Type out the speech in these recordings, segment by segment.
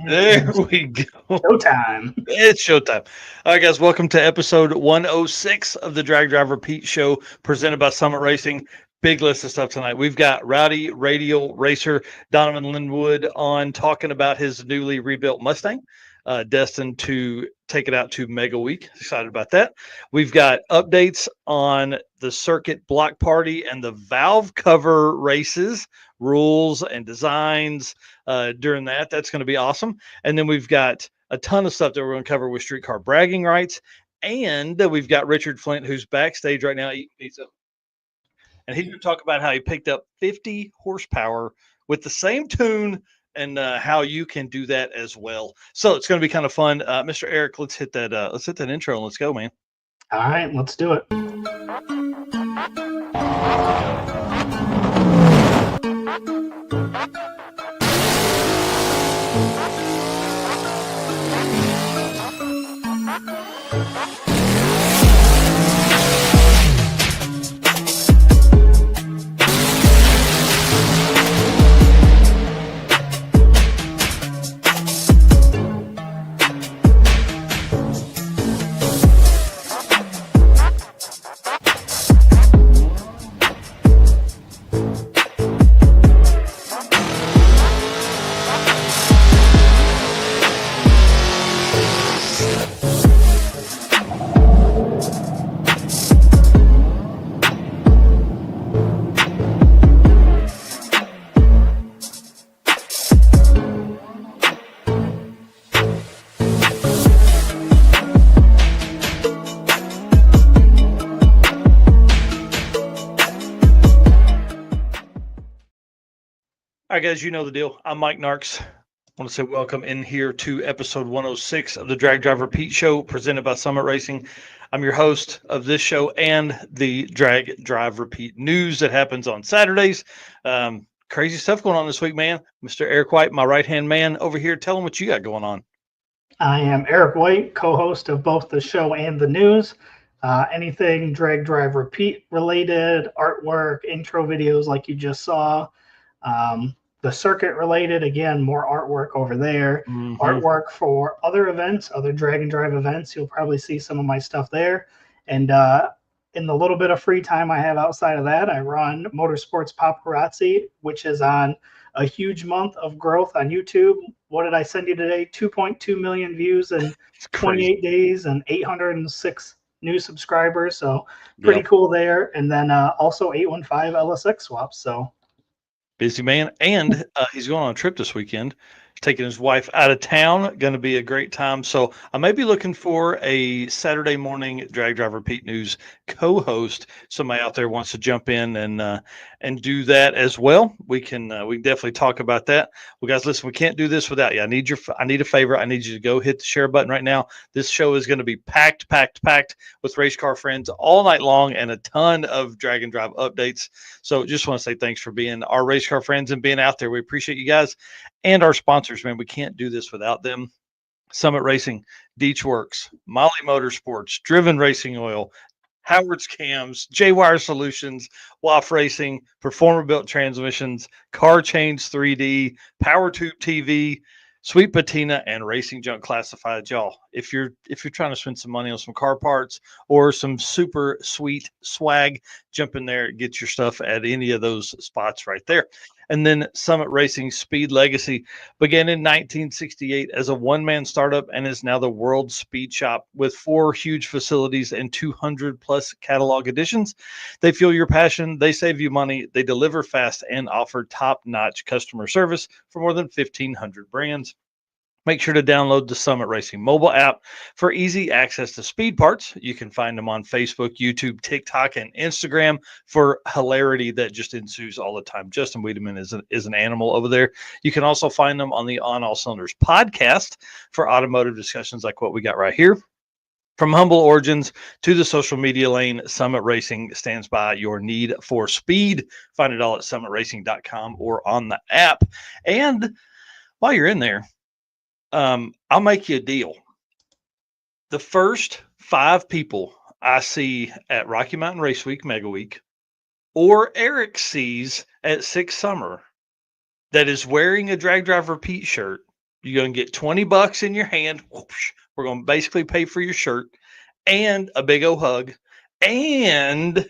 There we go. Showtime. It's showtime. All right, guys, welcome to episode 106 of the Drag Driver Pete Show, presented by Summit Racing. Big list of stuff tonight. We've got Rowdy Radial racer Donavan Linwood on talking about his newly rebuilt Mustang, destined to take it out to Mega Week. Excited about that. We've got updates on the circuit block party and the valve cover races, rules and designs during that. That's going to be awesome. And then we've got a ton of stuff that we're going to cover with streetcar bragging rights. And we've got Richard Flint, who's backstage right now eating pizza. And he's going to talk about how he picked up 50 horsepower with the same tune and how you can do that as well. So it's going to be kind of fun. Mr. Eric, let's hit that intro and let's go, man. All right, let's do it. All right, guys, you know the deal. I'm Mike Narks. I want to say welcome in here to episode 106 of the Drag Driver Pete Show, presented by Summit Racing. I'm your host of this show and the Drag Driver Pete news that happens on Saturdays. Crazy stuff going on this week, man. Mr. Eric White, my right-hand man over here. Tell him what you got going on. I am Eric White, co-host of both the show and the news. Anything Drag Driver Pete related, artwork, intro videos like you just saw. The circuit related, again, more artwork over there. Mhm. Artwork for other events, other drag and drive events. You'll probably see some of my stuff there. And in the little bit of free time I have outside of that, I run Motorsports Paparazzi, which is on a huge month of growth on YouTube. What did I send you today? 2.2 million views in It's crazy. 28 days and 806 new subscribers. So pretty cool there. And then also 815 LSX swaps. So Busy man. And he's going on a trip this weekend. He's taking his wife out of town. Going to be a great time. So I may be looking for a Saturday morning Drag Driver Pete News co-host. Somebody out there wants to jump in and do that as well. We can definitely talk about that. Well, guys, listen, we can't do this without you. I need a favor. I need you to go hit the share button right now. This show is going to be packed with race car friends all night long and a ton of drag and drive updates. So just want to say thanks for being our race car friends and being out there. We appreciate you guys and our sponsors, man. We can't do this without them. Summit Racing, Deech Works, Molly Motorsports, Driven Racing Oil, Howard's Cams, J-Wire Solutions, WAF Racing, Performer Built Transmissions, Car Change 3D, Power Tube TV, Sweet Patina, and Racing Junk Classified. Y'all, if you're trying to spend some money on some car parts or some super sweet swag, jump in there, get your stuff at any of those spots right there. And then Summit Racing Speed Legacy began in 1968 as a one-man startup and is now the world's speed shop with 4 huge facilities and 200 plus catalog editions. They fuel your passion, they save you money, they deliver fast, and offer top-notch customer service for more than 1,500 brands. Make sure to download the Summit Racing mobile app for easy access to speed parts. You can find them on Facebook, YouTube, TikTok, and Instagram for hilarity that just ensues all the time. Justin Wiedemann is an animal over there. You can also find them on the On All Cylinders podcast for automotive discussions like what we got right here. From humble origins to the social media lane, Summit Racing stands by your need for speed. Find it all at summitracing.com or on the app. And while you're in there, I'll make you a deal. The first 5 people I see at Rocky Mountain Race Week, Mega Week, or Eric sees at Six Summer that is wearing a Drag Driver Pete shirt, You're going to get $20 in your hand. Whoosh, we're going to basically pay for your shirt and a big old hug and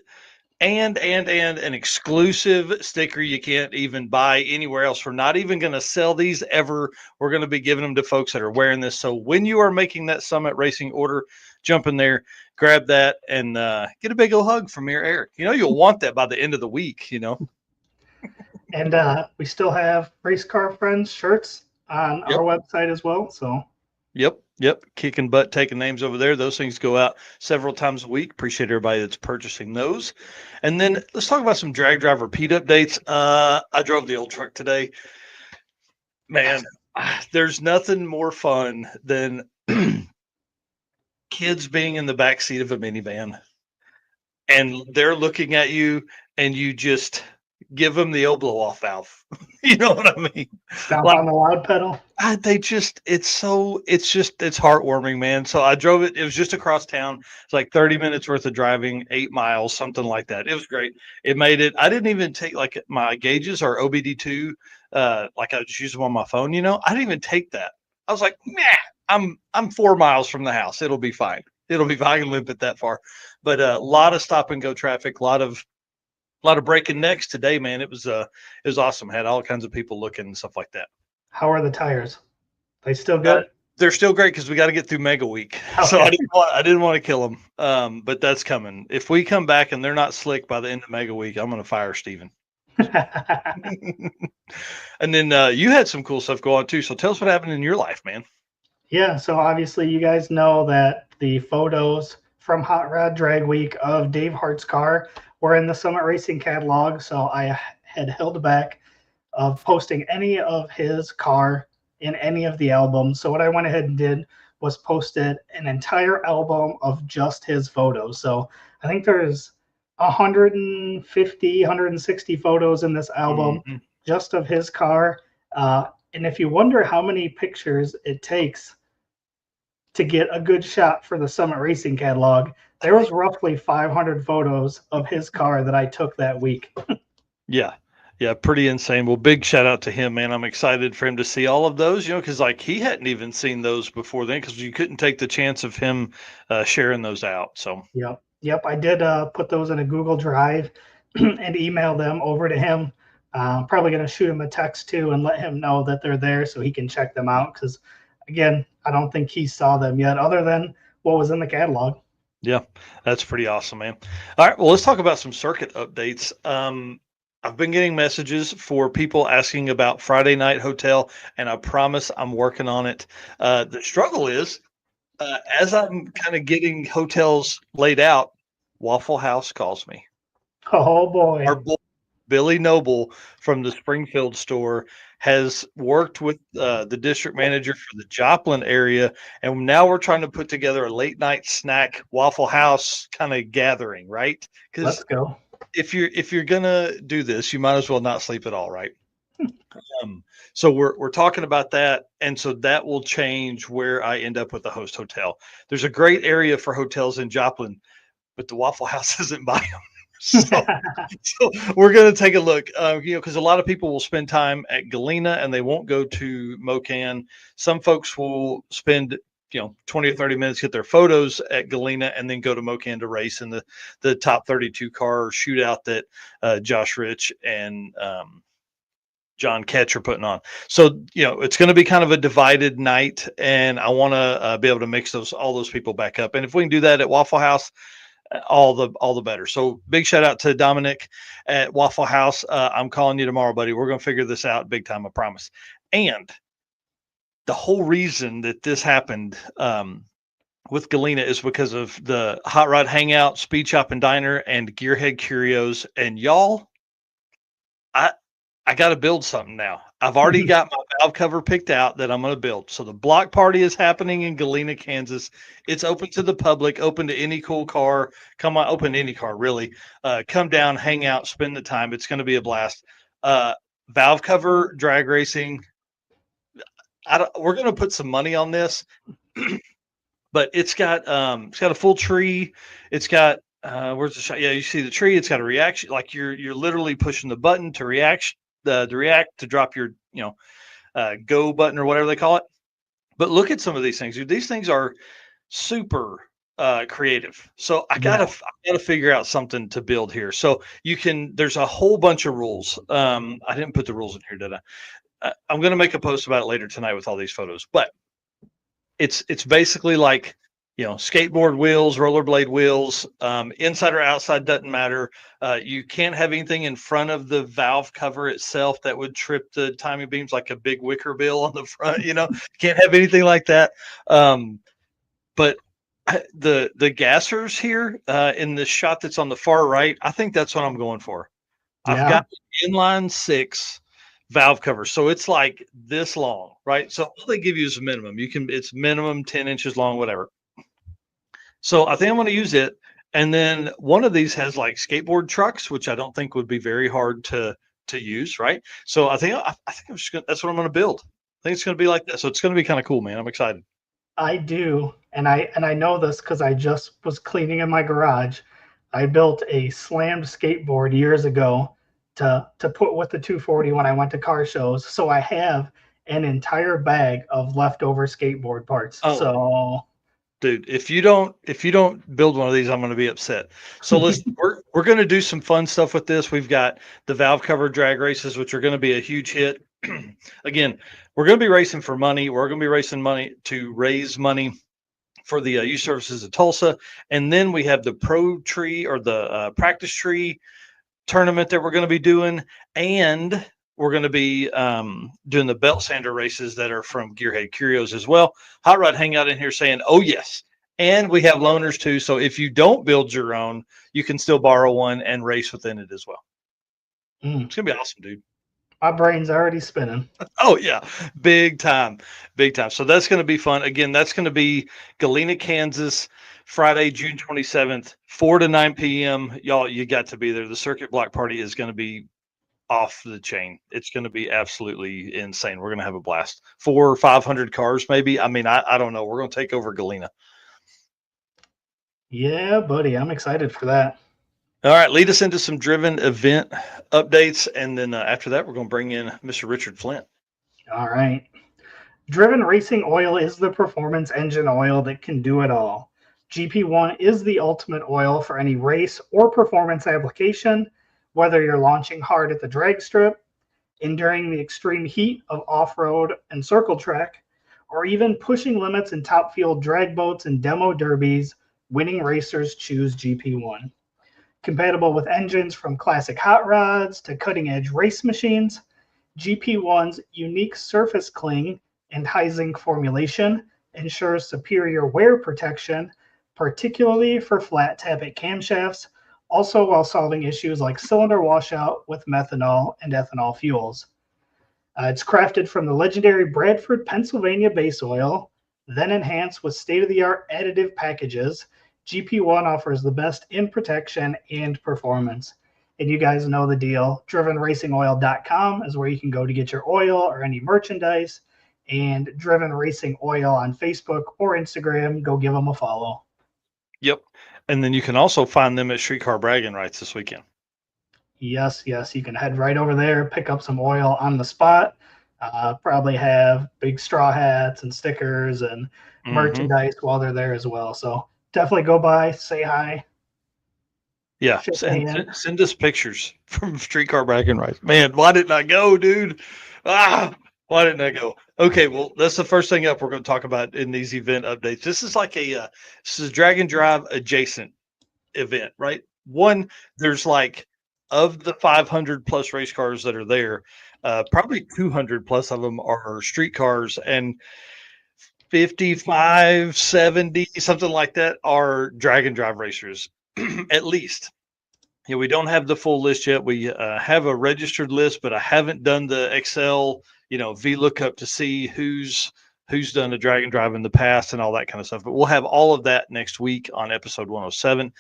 an exclusive sticker you can't even buy anywhere else. We're not even going to sell these ever. We're going to be giving them to folks that are wearing this. So when you are making that Summit Racing order, jump in there, grab that, and get a big old hug from your Eric. You'll want that by the end of the week. And we still have Race Car Friends shirts on Yep. our website as well. So Yep. Kicking butt, taking names over there. Those things go out several times a week. Appreciate everybody that's purchasing those. And then let's talk about some drag driver Pete updates. I drove the old truck today. Man, there's nothing more fun than kids being in the back seat of a minivan and they're looking at you and you just give them the old blow off valve. You know what I mean? stomp on the loud pedal. It's heartwarming, man. So I drove it. It was just across town. It's like 30 minutes worth of driving, 8 miles, something like that. It was great. It made it. I didn't even take like my gauges or OBD2, like I was using on my phone, I didn't even take that. I was like, nah, I'm 4 miles from the house. It'll be fine. It'll be fine. I can limp it that far. But a lot of stop and go traffic, a lot of breaking necks today, man. It was awesome. Had all kinds of people looking and stuff like that. How are the tires? They still good? They're still great because we got to get through Mega Week. Okay. So I didn't want to kill them. But that's coming. If we come back and they're not slick by the end of Mega Week, I'm going to fire Steven. And then you had some cool stuff go on too. So tell us what happened in your life, man. Yeah, so obviously you guys know that the photos from Hot Rod Drag Week of Dave Hart's car were in the Summit Racing catalog. So I had held back of posting any of his car in any of the albums. So what I went ahead and did was posted an entire album of just his photos. So I think there's 150, 160 photos in this album just of his car. And if you wonder how many pictures it takes to get a good shot for the Summit Racing catalog, there was roughly 500 photos of his car that I took that week. Yeah, pretty insane. Well, big shout out to him, man. I'm excited for him to see all of those, because like he hadn't even seen those before then because you couldn't take the chance of him sharing those out. So Yep. I did put those in a Google Drive and email them over to him. Probably going to shoot him a text too and let him know that they're there so he can check them out. Because again, I don't think he saw them yet other than what was in the catalog. Yeah, that's pretty awesome, man. All right, well, let's talk about some circuit updates. I've been getting messages for people asking about Friday Night Hotel, and I promise I'm working on it. The struggle is, as I'm kind of getting hotels laid out, Waffle House calls me. Oh, boy. Our boy, Billy Noble from the Springfield store has worked with the district manager for the Joplin area, and now we're trying to put together a late night snack Waffle House kind of gathering, right? Let's go. If you're gonna do this, you might as well not sleep at all, right? So we're talking about that, and so that will change where I end up with the host hotel. There's a great area for hotels in Joplin, but the Waffle House isn't by them. So we're going to take a look, because a lot of people will spend time at Galena and they won't go to Mocan. Some folks will spend 20 or 30 minutes, get their photos at Galena, and then go to Mocan to race in the top 32 car shootout that Josh Rich and John Ketch are putting on. So, it's going to be kind of a divided night, and I want to be able to mix all those people back up. And if we can do that at Waffle House, all the better. So big shout out to Dominic at Waffle House. I'm calling you tomorrow, buddy. We're going to figure this out big time, I promise. And the whole reason that this happened with Galena is because of the Hot Rod Hangout, Speed Shop and Diner, and Gearhead Curios. And y'all, I got to build something now. I've already got my valve cover picked out that I'm going to build. So the block party is happening in Galena, Kansas. It's open to the public, open to any cool car. Come on, open to any car, really. Come down, hang out, spend the time. It's going to be a blast. Valve cover drag racing. We're going to put some money on this, but it's got a full tree. It's got where's the shot? Yeah, you see the tree. It's got a reaction. Like you're literally pushing the button to react to drop your go button or whatever they call it. But look at some of these things, dude. These things are super creative. So I Yeah. gotta figure out something to build here. So there's a whole bunch of rules. I didn't put the rules in here, did I? I'm gonna make a post about it later tonight with all these photos. But it's basically like, skateboard wheels, rollerblade wheels, inside or outside doesn't matter. You can't have anything in front of the valve cover itself that would trip the timing beams, like a big wicker bill on the front. Can't have anything like that. But the gassers here in the shot that's on the far right, I think that's what I'm going for. I've Yeah. got inline 6 valve cover, so it's like this long, right? So all they give you is a minimum. It's minimum 10 inches long, whatever. So I think I'm going to use it. And then one of these has like skateboard trucks, which I don't think would be very hard to use, right? So I think I'm just that's what I'm going to build. I think it's going to be like that. So it's going to be kind of cool, man. I'm excited. I do, and I know this because I just was cleaning in my garage. I built a slammed skateboard years ago to put with the 240 when I went to car shows. So I have an entire bag of leftover skateboard parts. Oh, So dude, if you don't build one of these, I'm going to be upset. So we're going to do some fun stuff with this. We've got the valve cover drag races, which are going to be a huge hit. Again, we're going to be racing for money. We're going to be racing money to raise money for the youth services of Tulsa. And then we have the pro tree or the practice tree tournament that we're going to be doing. And we're going to be doing the belt sander races that are from Gearhead Curios as well. Hot Rod Hangout in here saying, oh, yes. And we have loaners too. So if you don't build your own, you can still borrow one and race within it as well. It's going to be awesome, dude. My brain's already spinning. Oh, yeah. Big time. Big time. So that's going to be fun. Again, that's going to be Galena, Kansas, Friday, June 27th, 4 to 9 p.m. Y'all, you got to be there. The circuit block party is going to be off the chain. It's going to be absolutely insane. We're going to have a blast. 400 or 500 cars, maybe. I mean, I don't know. We're going to take over Galena. Yeah, buddy. I'm excited for that. All right. Lead us into some driven event updates. And then after that, we're going to bring in Mr. Richard Flint. All right. Driven racing oil is the performance engine oil that can do it all. GP1 is the ultimate oil for any race or performance application, whether you're launching hard at the drag strip, enduring the extreme heat of off-road and circle track, or even pushing limits in top field drag boats and demo derbies, winning racers choose GP1. Compatible with engines from classic hot rods to cutting-edge race machines, GP1's unique surface cling and high zinc formulation ensures superior wear protection, particularly for flat tappet camshafts, also while solving issues like cylinder washout with methanol and ethanol fuels. It's crafted from the legendary Bradford, Pennsylvania base oil, then enhanced with state-of-the-art additive packages. GP1 offers the best in protection and performance. And you guys know the deal. DrivenRacingOil.com is where you can go to get your oil or any merchandise. And Driven Racing Oil on Facebook or Instagram. Go give them a follow. Yep. And then you can also find them at Streetcar Bragging Rights this weekend. Yes. You can head right over there, pick up some oil on the spot. Probably have big straw hats and stickers and merchandise while they're there as well. So definitely go by, say hi. Yeah, send us pictures from Streetcar Bragging Rights. Man, why didn't I go, dude? Why didn't I go? Okay, well, that's the first thing up we're going to talk about in these event updates. This is like this is Drag and Drive adjacent event, right? One, there's like of the 500 plus race cars that are there, probably 200 plus of them are street cars, and 55, 70, something like that are drag and drive racers, at least. Yeah, we don't have the full list yet. We have a registered list, but I haven't done the Excel, VLOOKUP to see who's done a drag and drive in the past and all that kind of stuff. But we'll have all of that next week on episode 107.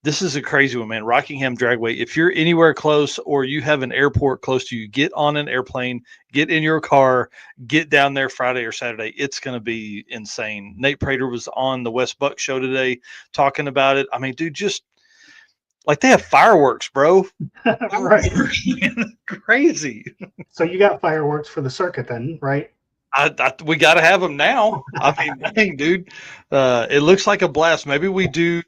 This is a crazy one, man. Rockingham Dragway. If you're anywhere close or you have an airport close to you, get on an airplane, get in your car, get down there Friday or Saturday. It's going to be insane. Nate Prater was on the West Buck show today talking about it. I mean, dude, just Like they have fireworks, bro. Right. Crazy. So you got fireworks for the circuit then, right? We got to have them now. I mean, dang, dude, it looks like a blast. Maybe we do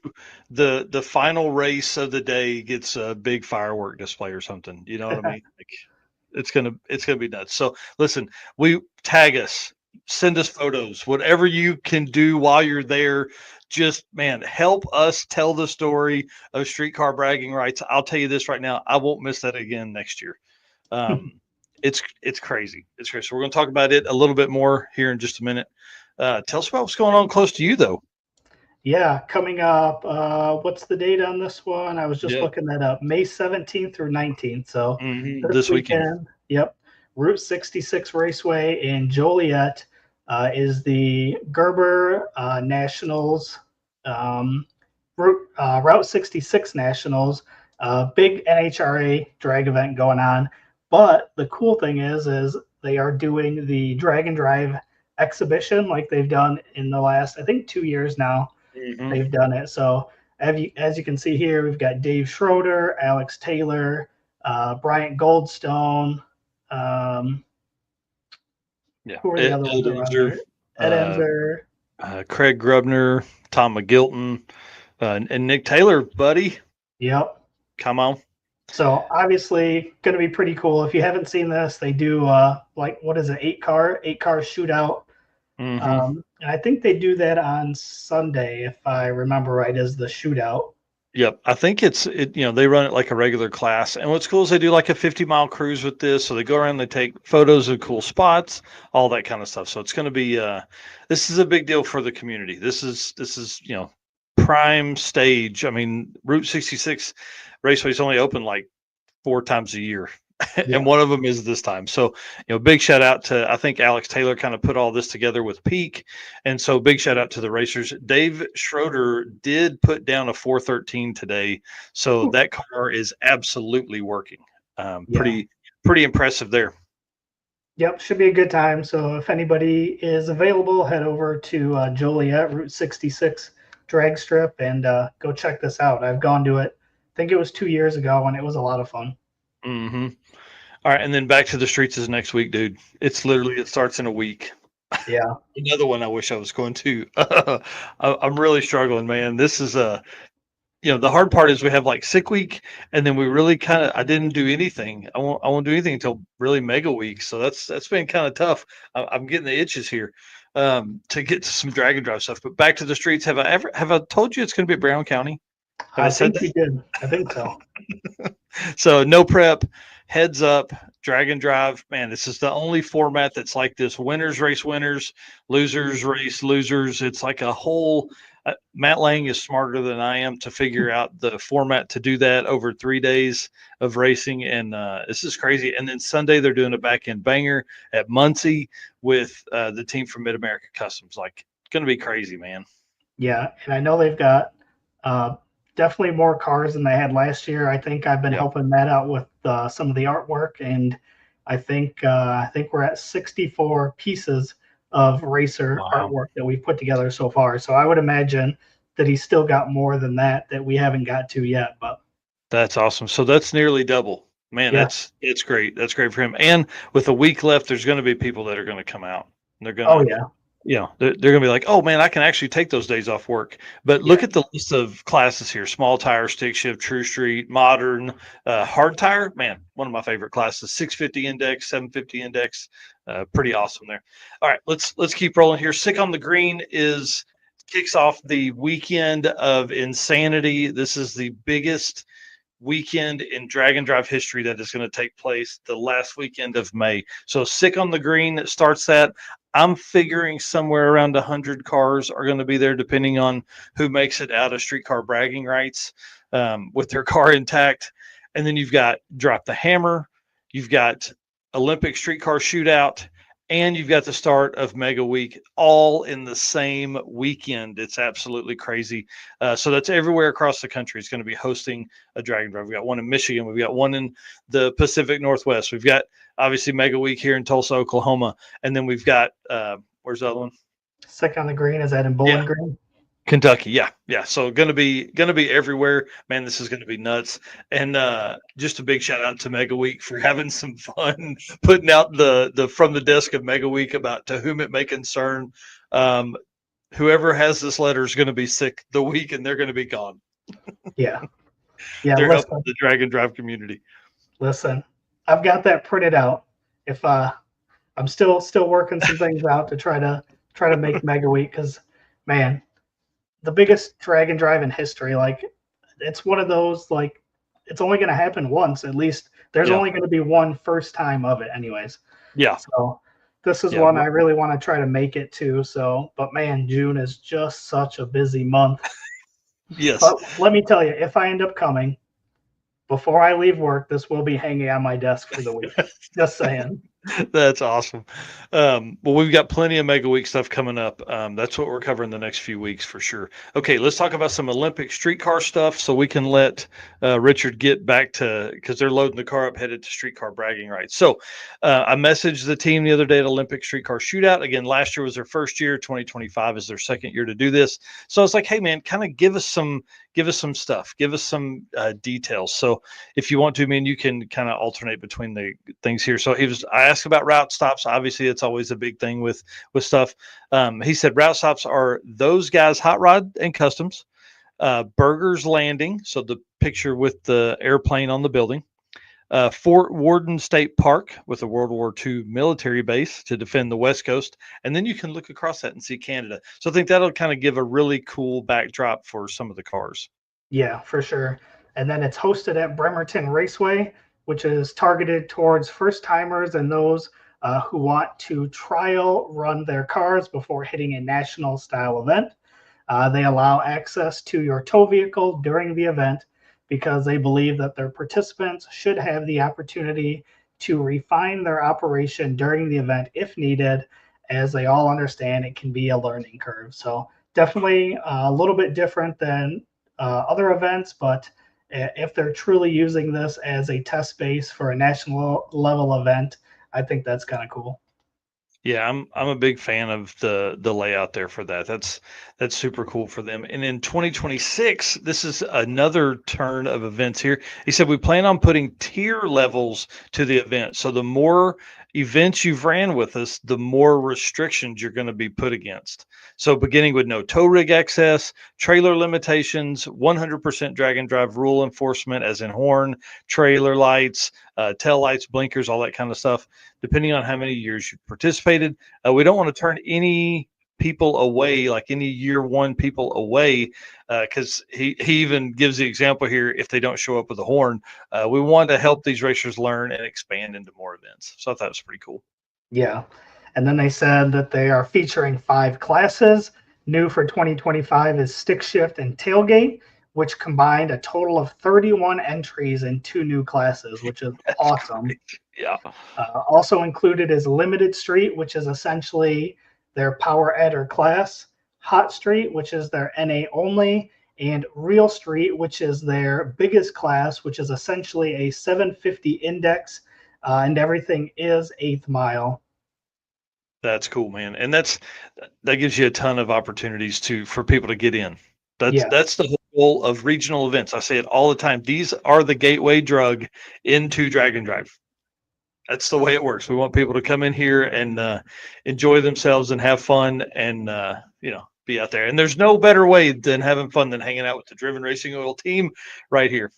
the final race of the day gets a big firework display or something. You know what I mean? Like, it's gonna be nuts. So listen, we tag us, send us photos, whatever you can do while you're there. Just man, help us tell the story of streetcar bragging rights. I'll tell you this right now, I won't miss that again next year. It's crazy. It's crazy. So we're going to talk about it a little bit more here in just a minute. Tell us about what's going on close to you, though. Yeah, coming up. What's the date on this one? I was just Yeah. looking that up. May 17th through 19th. So This weekend. Yep. Route 66 Raceway in Joliet is the Gerber Nationals, Route 66 Nationals, big NHRA drag event going on. But the cool thing is they are doing the drag and drive exhibition like they've done in the last, I think, 2 years now. They've done it. So as you can see here, we've got Dave Schroeder, Alex Taylor, Bryant Goldstone. Who are the other ones around there? Ed Enzer. Craig Grubner, Tom McGilton, and Nick Taylor, buddy. Yep. Come on. So obviously going to be pretty cool. If you haven't seen this, they do like, what is it, 8-car shootout. And I think they do that on Sunday, if I remember right, as the shootout. Yep. I think they run it like a regular class. And what's cool is they do like a 50-mile cruise with this. So they go around, they take photos of cool spots, all that kind of stuff. So it's going to be, this is a big deal for the community. This is, prime stage. I mean, Route 66 Raceway is only open like 4 times a year. Yeah. And one of them is this time. So, big shout out to, I think Alex Taylor kind of put all this together with Peak. And so big shout out to the racers. Dave Schroeder did put down a 413 today. So that car is absolutely working. Pretty impressive there. Yep. Should be a good time. So if anybody is available, head over to Joliet Route 66 drag strip and go check this out. I've gone to it. I think it was 2 years ago and it was a lot of fun. All right, and then back to the streets is next week, dude. It starts in a week. Yeah. Another one I wish I was going to. I'm really struggling, man. This is the hard part is we have like sick week, and then we really I didn't do anything. I won't do anything until really mega week. So that's been kind of tough. I'm getting the itches here to get to some drag and drive stuff. But back to the streets. Have I told you it's going to be Brown County? I think you did. I think so. So no prep. Heads up, drag and drive. Man, this is the only format that's like this. Winners race winners, losers race losers. It's like a whole Matt Lang is smarter than I am to figure out the format to do that over 3 days of racing. And this is crazy. And then Sunday, they're doing a back end banger at Muncie with the team from Mid-America Customs. Like, it's going to be crazy, man. Yeah. And I know they've got definitely more cars than they had last year. I think I've been helping Matt out with some of the artwork, and I think we're at 64 pieces of racer artwork that we've put together so far. So I would imagine that he's still got more than that we haven't got to yet. But that's awesome. So that's nearly double. Man, it's great. That's great for him. And with a week left, there's going to be people that are going to come out. They're going to, they're going to be like, oh man, I can actually take those days off work. But look at the list of classes here: small tire, stick shift, true street, modern, hard tire. Man, one of my favorite classes: 650 index, 750 index. Pretty awesome there. All right, let's keep rolling here. Sick on the Green kicks off the weekend of insanity. This is the biggest weekend in drag and drive history that is going to take place the last weekend of May. So Sick on the Green starts that. I'm figuring somewhere around 100 cars are going to be there, depending on who makes it out of streetcar bragging rights with their car intact. And then you've got Drop the Hammer, you've got Olympic Streetcar Shootout, and you've got the start of Mega Week all in the same weekend. It's absolutely crazy. So that's everywhere across the country. It's going to be hosting a drag and drive. We've got one in Michigan. We've got one in the Pacific Northwest. We've got obviously Mega Week here in Tulsa, Oklahoma. And then we've got, where's the other one? Sick on the Green. Is that in Bowling Green? Kentucky, yeah. So gonna be everywhere, man. This is gonna be nuts. And just a big shout out to Mega Week for having some fun, putting out the from the desk of Mega Week about to whom it may concern. Um, Whoever has this letter is going to be sick the week, and they're going to be gone. Yeah. Yeah. They're helping Listen, the Drag and Drive community. listen, I've got that printed out. If I'm still working some things out to try to make Mega Week, because man, the biggest drag and drive in history, like it's one of those, like it's only going to happen once. At least there's Yeah. only going to be one first time of it anyways. Yeah. So this is Yeah. one I really want to try to make it to. So, but man, June is just such a busy month. Yes. But let me tell you, if I end up coming before I leave work, this will be hanging on my desk for the week. Just saying. That's awesome. Well, we've got plenty of Mega Week stuff coming up. That's what we're covering the next few weeks for sure. Okay, let's talk about some Olympic streetcar stuff so we can let Richard get back to, because they're loading the car up headed to streetcar bragging rights. So I messaged the team the other day at Olympic Streetcar Shootout. Again, last year was their first year. 2025 is their second year to do this. So I was like, hey man, kind of give us some stuff, give us some details. So if you want to, man, you can kind of alternate between the things here. So I asked about route stops. Obviously, it's always a big thing with stuff. He said route stops are those guys, Hot Rod and Customs, Burgers Landing. So the picture with the airplane on the building. Fort Worden State Park with a World War II military base to defend the West Coast. And then you can look across that and see Canada. So I think that'll kind of give a really cool backdrop for some of the cars. Yeah, for sure. And then it's hosted at Bremerton Raceway, which is targeted towards first timers and those who want to trial run their cars before hitting a national style event. They allow access to your tow vehicle during the event because they believe that their participants should have the opportunity to refine their operation during the event if needed, as they all understand it can be a learning curve. So definitely a little bit different than other events, but if they're truly using this as a test base for a national level event, I think that's kind of cool. Yeah, I'm a big fan of the layout there for that. That's super cool for them. And in 2026, this is another turn of events here. He said we plan on putting tier levels to the event. So the more events you've ran with us, the more restrictions you're going to be put against. So beginning with no tow rig access, trailer limitations, 100% drag and drive rule enforcement, as in horn, trailer lights, tail lights, blinkers, all that kind of stuff, depending on how many years you participated. We don't want to turn any people away, like any year one people away, because he even gives the example here, if they don't show up with a horn. We want to help these racers learn and expand into more events. So I thought it was pretty cool. Yeah. And then they said that they are featuring 5 classes. New for 2025 is stick shift and tailgate, which combined a total of 31 entries in 2 new classes, which is awesome. Great. Yeah. Also included is limited street, which is essentially their power eder class, hot street, which is their NA only, and real street, which is their biggest class, which is essentially a 750 index, and everything is 8th mile. That's cool, man. And that gives you a ton of opportunities for people to get in. That's the whole goal of regional events. I say it all the time. These are the gateway drug into drag and drive. That's the way it works. We want people to come in here and enjoy themselves and have fun and be out there. And there's no better way than having fun than hanging out with the Driven Racing Oil team right here.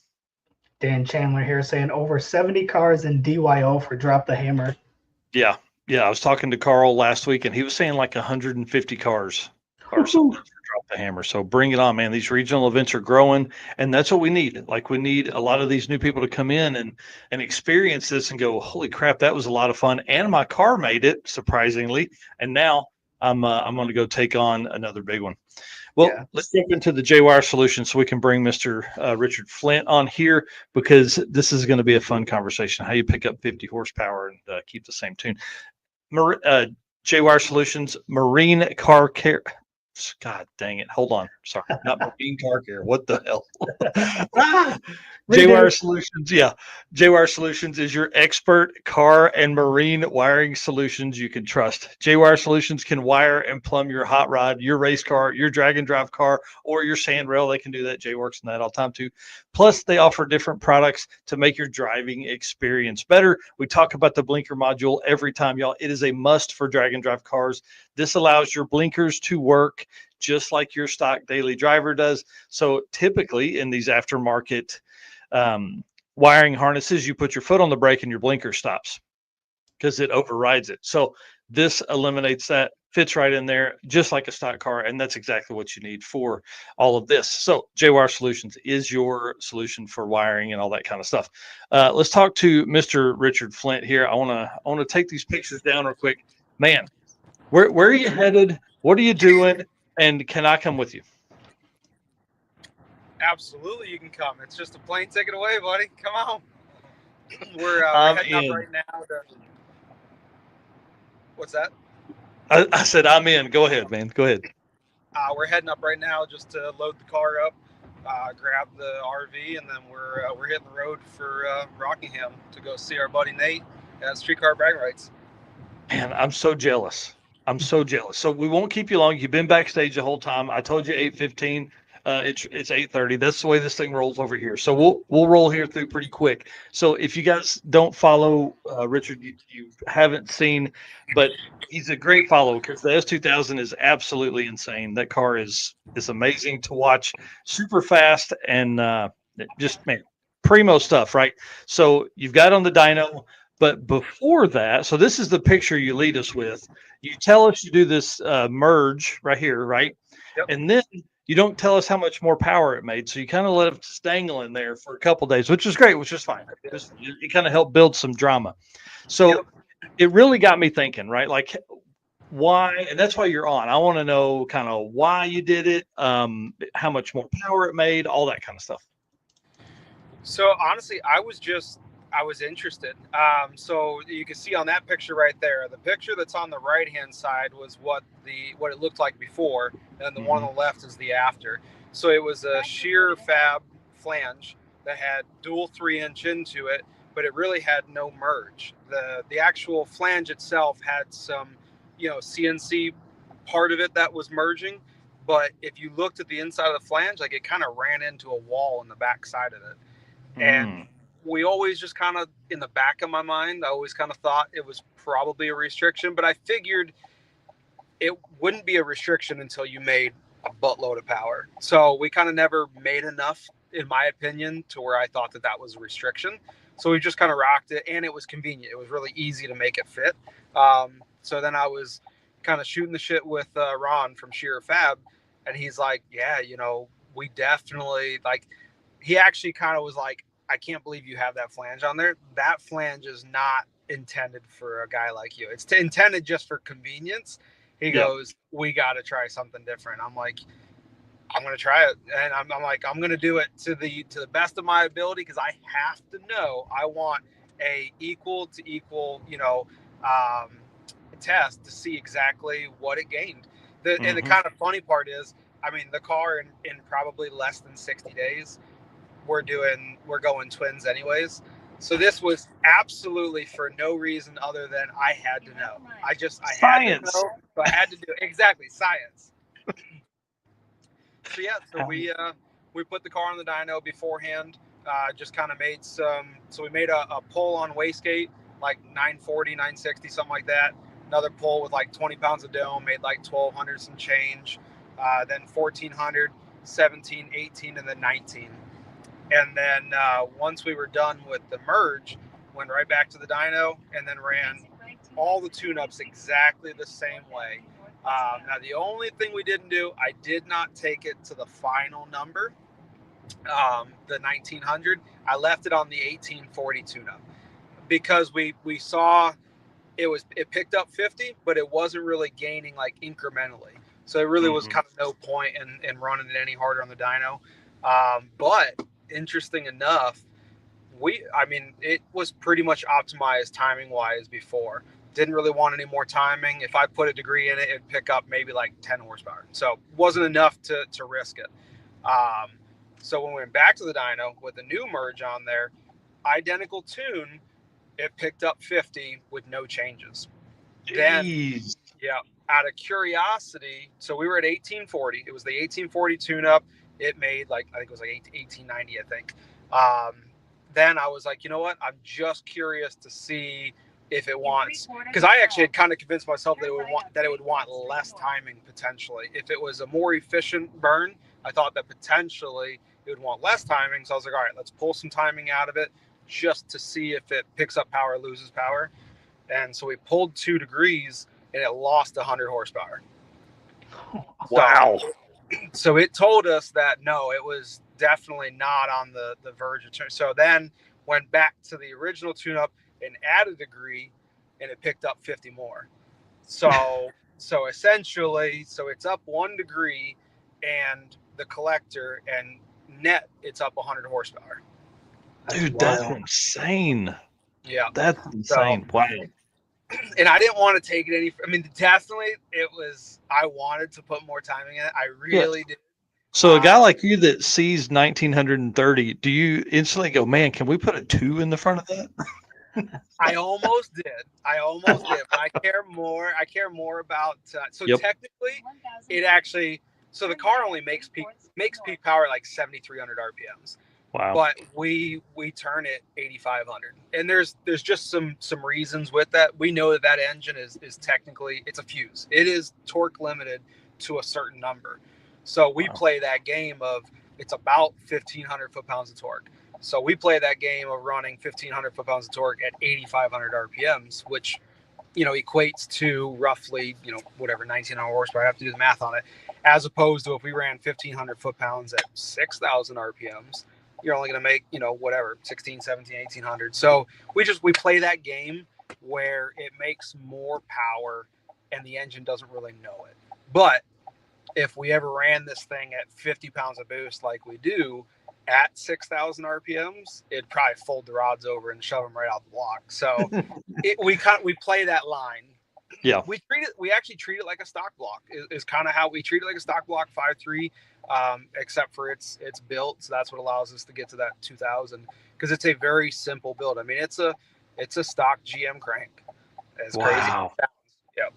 Dan Chandler here saying over 70 cars in DYO for Drop the Hammer. Yeah. I was talking to Carl last week, and he was saying like 150 cars or something for Drop the Hammer. So bring it on, man. These regional events are growing, and that's what we need. Like, we need a lot of these new people to come in and experience this and go, holy crap, that was a lot of fun. And my car made it, surprisingly. And now I'm going to go take on another big one. Well, Let's jump into the J-Wire solution so we can bring Mr. Richard Flint on here, because this is going to be a fun conversation, how you pick up 50 horsepower and keep the same tune. J-Wire Solutions, marine car care. God dang it. Hold on. Sorry. Not Marine Car Care. What the hell? Redo. JWire Solutions. Yeah. JWire Solutions is your expert car and marine wiring solutions you can trust. JWire Solutions can wire and plumb your hot rod, your race car, your drag and drive car, or your sand rail. They can do that. J works in that all the time too. Plus, they offer different products to make your driving experience better. We talk about the blinker module every time, y'all. It is a must for drag and drive cars. This allows your blinkers to work just like your stock daily driver does. So typically in these aftermarket wiring harnesses, you put your foot on the brake and your blinker stops because it overrides it. So this eliminates that, fits right in there, just like a stock car. And that's exactly what you need for all of this. So JWire Solutions is your solution for wiring and all that kind of stuff. Let's talk to Mr. Richard Flint here. I want to take these pictures down real quick. Man, where are you headed? What are you doing? And can I come with you? Absolutely, you can come. It's just a plane ticket away, buddy. Come on. We're heading up right now. What's that? I said I'm in. Go ahead, man. Go ahead. We're heading up right now just to load the car up, grab the RV, and then we're hitting the road for Rockingham to go see our buddy Nate at Streetcar Bragging Rights. Man, I'm so jealous. I'm so jealous. So we won't keep you long. You've been backstage the whole time. I told you 8:15. It's 8:30. That's the way this thing rolls over here. So we'll roll here through pretty quick. So if you guys don't follow Richard, you haven't seen, but he's a great follow because the S2000 is absolutely insane. That car is amazing to watch. Super fast and just man, primo stuff, right? So you've got on the dyno. But before that, so this is the picture you lead us with. You tell us you do this merge right here, right? Yep. And then you don't tell us how much more power it made. So you kind of let it dangle in there for a couple days, which is great, which is fine. It kind of helped build some drama. So it really got me thinking, right? Like why, and that's why you're on. I want to know kind of why you did it, how much more power it made, all that kind of stuff. So honestly, I was interested. So you can see on that picture right there, the picture that's on the right-hand side was what it looked like before, and the one on the left is the after. So it was a sheer fab flange that had dual 3-inch into it, but it really had no merge. The actual flange itself had some, CNC part of it that was merging, but if you looked at the inside of the flange, like it kind of ran into a wall in the back side of it. And we always just kind of, in the back of my mind, I always kind of thought it was probably a restriction, but I figured it wouldn't be a restriction until you made a buttload of power. So we kind of never made enough, in my opinion, to where I thought that was a restriction. So we just kind of rocked it, and it was convenient. It was really easy to make it fit. So then I was kind of shooting the shit with Ron from Sheer Fab, and he's like, yeah, we definitely, like, he actually kind of was like, I can't believe you have that flange on there. That flange is not intended for a guy like you. It's intended just for convenience. He goes, we got to try something different. I'm like, I'm going to try it. And I'm like, I'm going to do it to the best of my ability, because I have to know, I want a equal to equal, test to see exactly what it gained. And the kind of funny part is, I mean, the car in probably less than 60 days, we're going twins anyways. So this was absolutely for no reason other than I had to know. I had to know. So I had to do it. Exactly, science. So yeah, so we put the car on the dyno beforehand. Just kind of made some. So we made a pull on wastegate, like 940, 960, something like that. Another pull with like 20 pounds of dome, made like 1,200 some change. Then 1,400, 17, 18, and then 19. And then once we were done with the merge, went right back to the dyno and then ran all the tune-ups exactly the same way. Now, the only thing we didn't do, I did not take it to the final number, the 1900. I left it on the 1840 tune-up because we saw it picked up 50, but it wasn't really gaining like incrementally. So it really was kind of no point in running it any harder on the dyno. But interesting enough, it was pretty much optimized timing wise before. Didn't really want any more timing. If I put a degree in it, it'd pick up maybe like 10 horsepower. So wasn't enough to risk it. So when we went back to the dyno with the new merge on there, identical tune, it picked up 50 with no changes. Jeez. Then, yeah, out of curiosity, so we were at 1840. It was the 1840 tune-up. It made like, I think it was like 1890, I think. Then I was like, you know what? I'm just curious to see if it wants, because I actually had kind of convinced myself that it would want less timing potentially. If it was a more efficient burn, I thought that potentially it would want less timing. So I was like, all right, let's pull some timing out of it just to see if it picks up power or loses power. And so we pulled 2 degrees and it lost 100 horsepower. Wow. So it told us that no, it was definitely not on the verge of turn. So then went back to the original tune-up and added a degree, and it picked up 50 more. So essentially, so it's up 1 degree, and the collector and net it's up 100 horsepower. Dude, that's insane. Yeah, that's insane. So, wow. And I didn't want to take it any. I mean, definitely, it was. I wanted to put more timing in it. I really did. So a guy like you that sees 1930, do you instantly go, man, can we put a 2 in the front of that? I almost did. But I care more about. Technically, it actually. So the car only makes peak power like 7,300 RPMs. Wow. But we turn it 8,500, and there's just some reasons with that. We know that engine is technically, it's a fuse. It is torque limited to a certain number. So we play that game of, it's about 1,500 foot-pounds of torque. So we play that game of running 1,500 foot-pounds of torque at 8,500 RPMs, which, equates to roughly, whatever, 1,900 horsepower. I have to do the math on it. As opposed to if we ran 1,500 foot-pounds at 6,000 RPMs, you're only going to make, whatever, 16, 17, 1,800. So we play that game where it makes more power and the engine doesn't really know it. But if we ever ran this thing at 50 pounds of boost like we do at 6,000 RPMs, it'd probably fold the rods over and shove them right out the block. So we play that line. Yeah. We actually treat it like a stock block is kind of how we treat it, like a stock block 5.3, except for it's built. So that's what allows us to get to that 2,000, because it's a very simple build. I mean, it's a stock GM crank. As crazy as it sounds. Yep.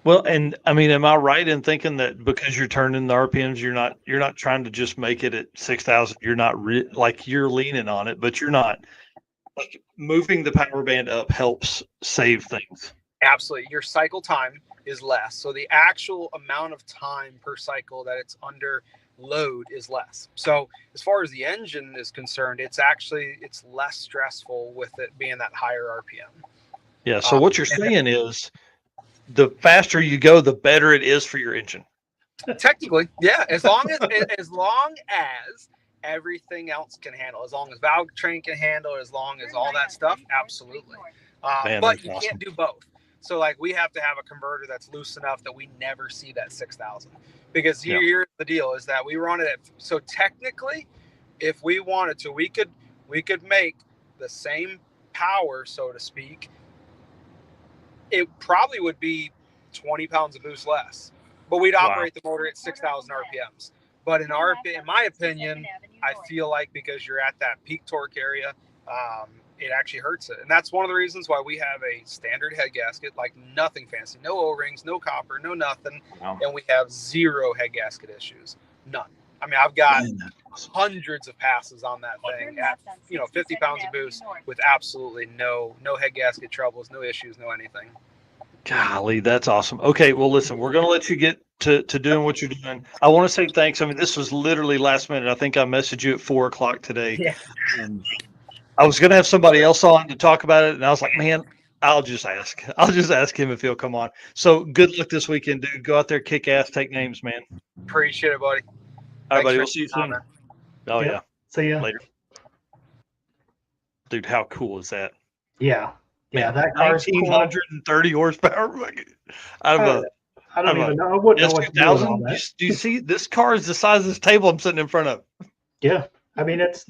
Well, and I mean, am I right in thinking that because you're turning the RPMs, you're not trying to just make it at 6,000. You're not like you're leaning on it, but you're not like moving the power band up helps save things. Absolutely. Your cycle time is less. So the actual amount of time per cycle that it's under load is less. So as far as the engine is concerned, it's less stressful with it being that higher RPM. Yeah. So what you're saying is the faster you go, the better it is for your engine. Technically, yeah. As long as everything else can handle, as long as valve train can handle, as long as all that stuff, absolutely. But you can't do both. So like we have to have a converter that's loose enough that we never see that 6,000, because here's the deal is that we run it at, so technically if we wanted to, we could make the same power, so to speak. It probably would be 20 pounds of boost less, but we'd operate the motor at 6,000 RPMs. But in my opinion, I feel like because you're at that peak torque area, it actually hurts it. And that's one of the reasons why we have a standard head gasket, like nothing fancy, no O-rings, no copper, no nothing. Wow. And we have 0 head gasket issues. None. I mean, I've got hundreds of passes on that thing at, 50 pounds of boost with absolutely no head gasket troubles, no issues, no anything. Golly, that's awesome. Okay, well, listen, we're going to let you get to doing what you're doing. I want to say thanks. I mean, this was literally last minute. I think I messaged you at 4:00 today. Yeah. And I was going to have somebody else on to talk about it, and I was like, man, I'll just ask him if he'll come on. So good luck this weekend, dude. Go out there, kick ass, take names, man. Appreciate it, buddy. All right, buddy. We'll see you soon. Oh, yeah. See ya. Later. Dude, how cool is that? Yeah. Yeah, man, that car's 1,930 horsepower. I don't even know. I wouldn't know what to do with all that. Do you see this car is the size of this table I'm sitting in front of? Yeah. I mean, it's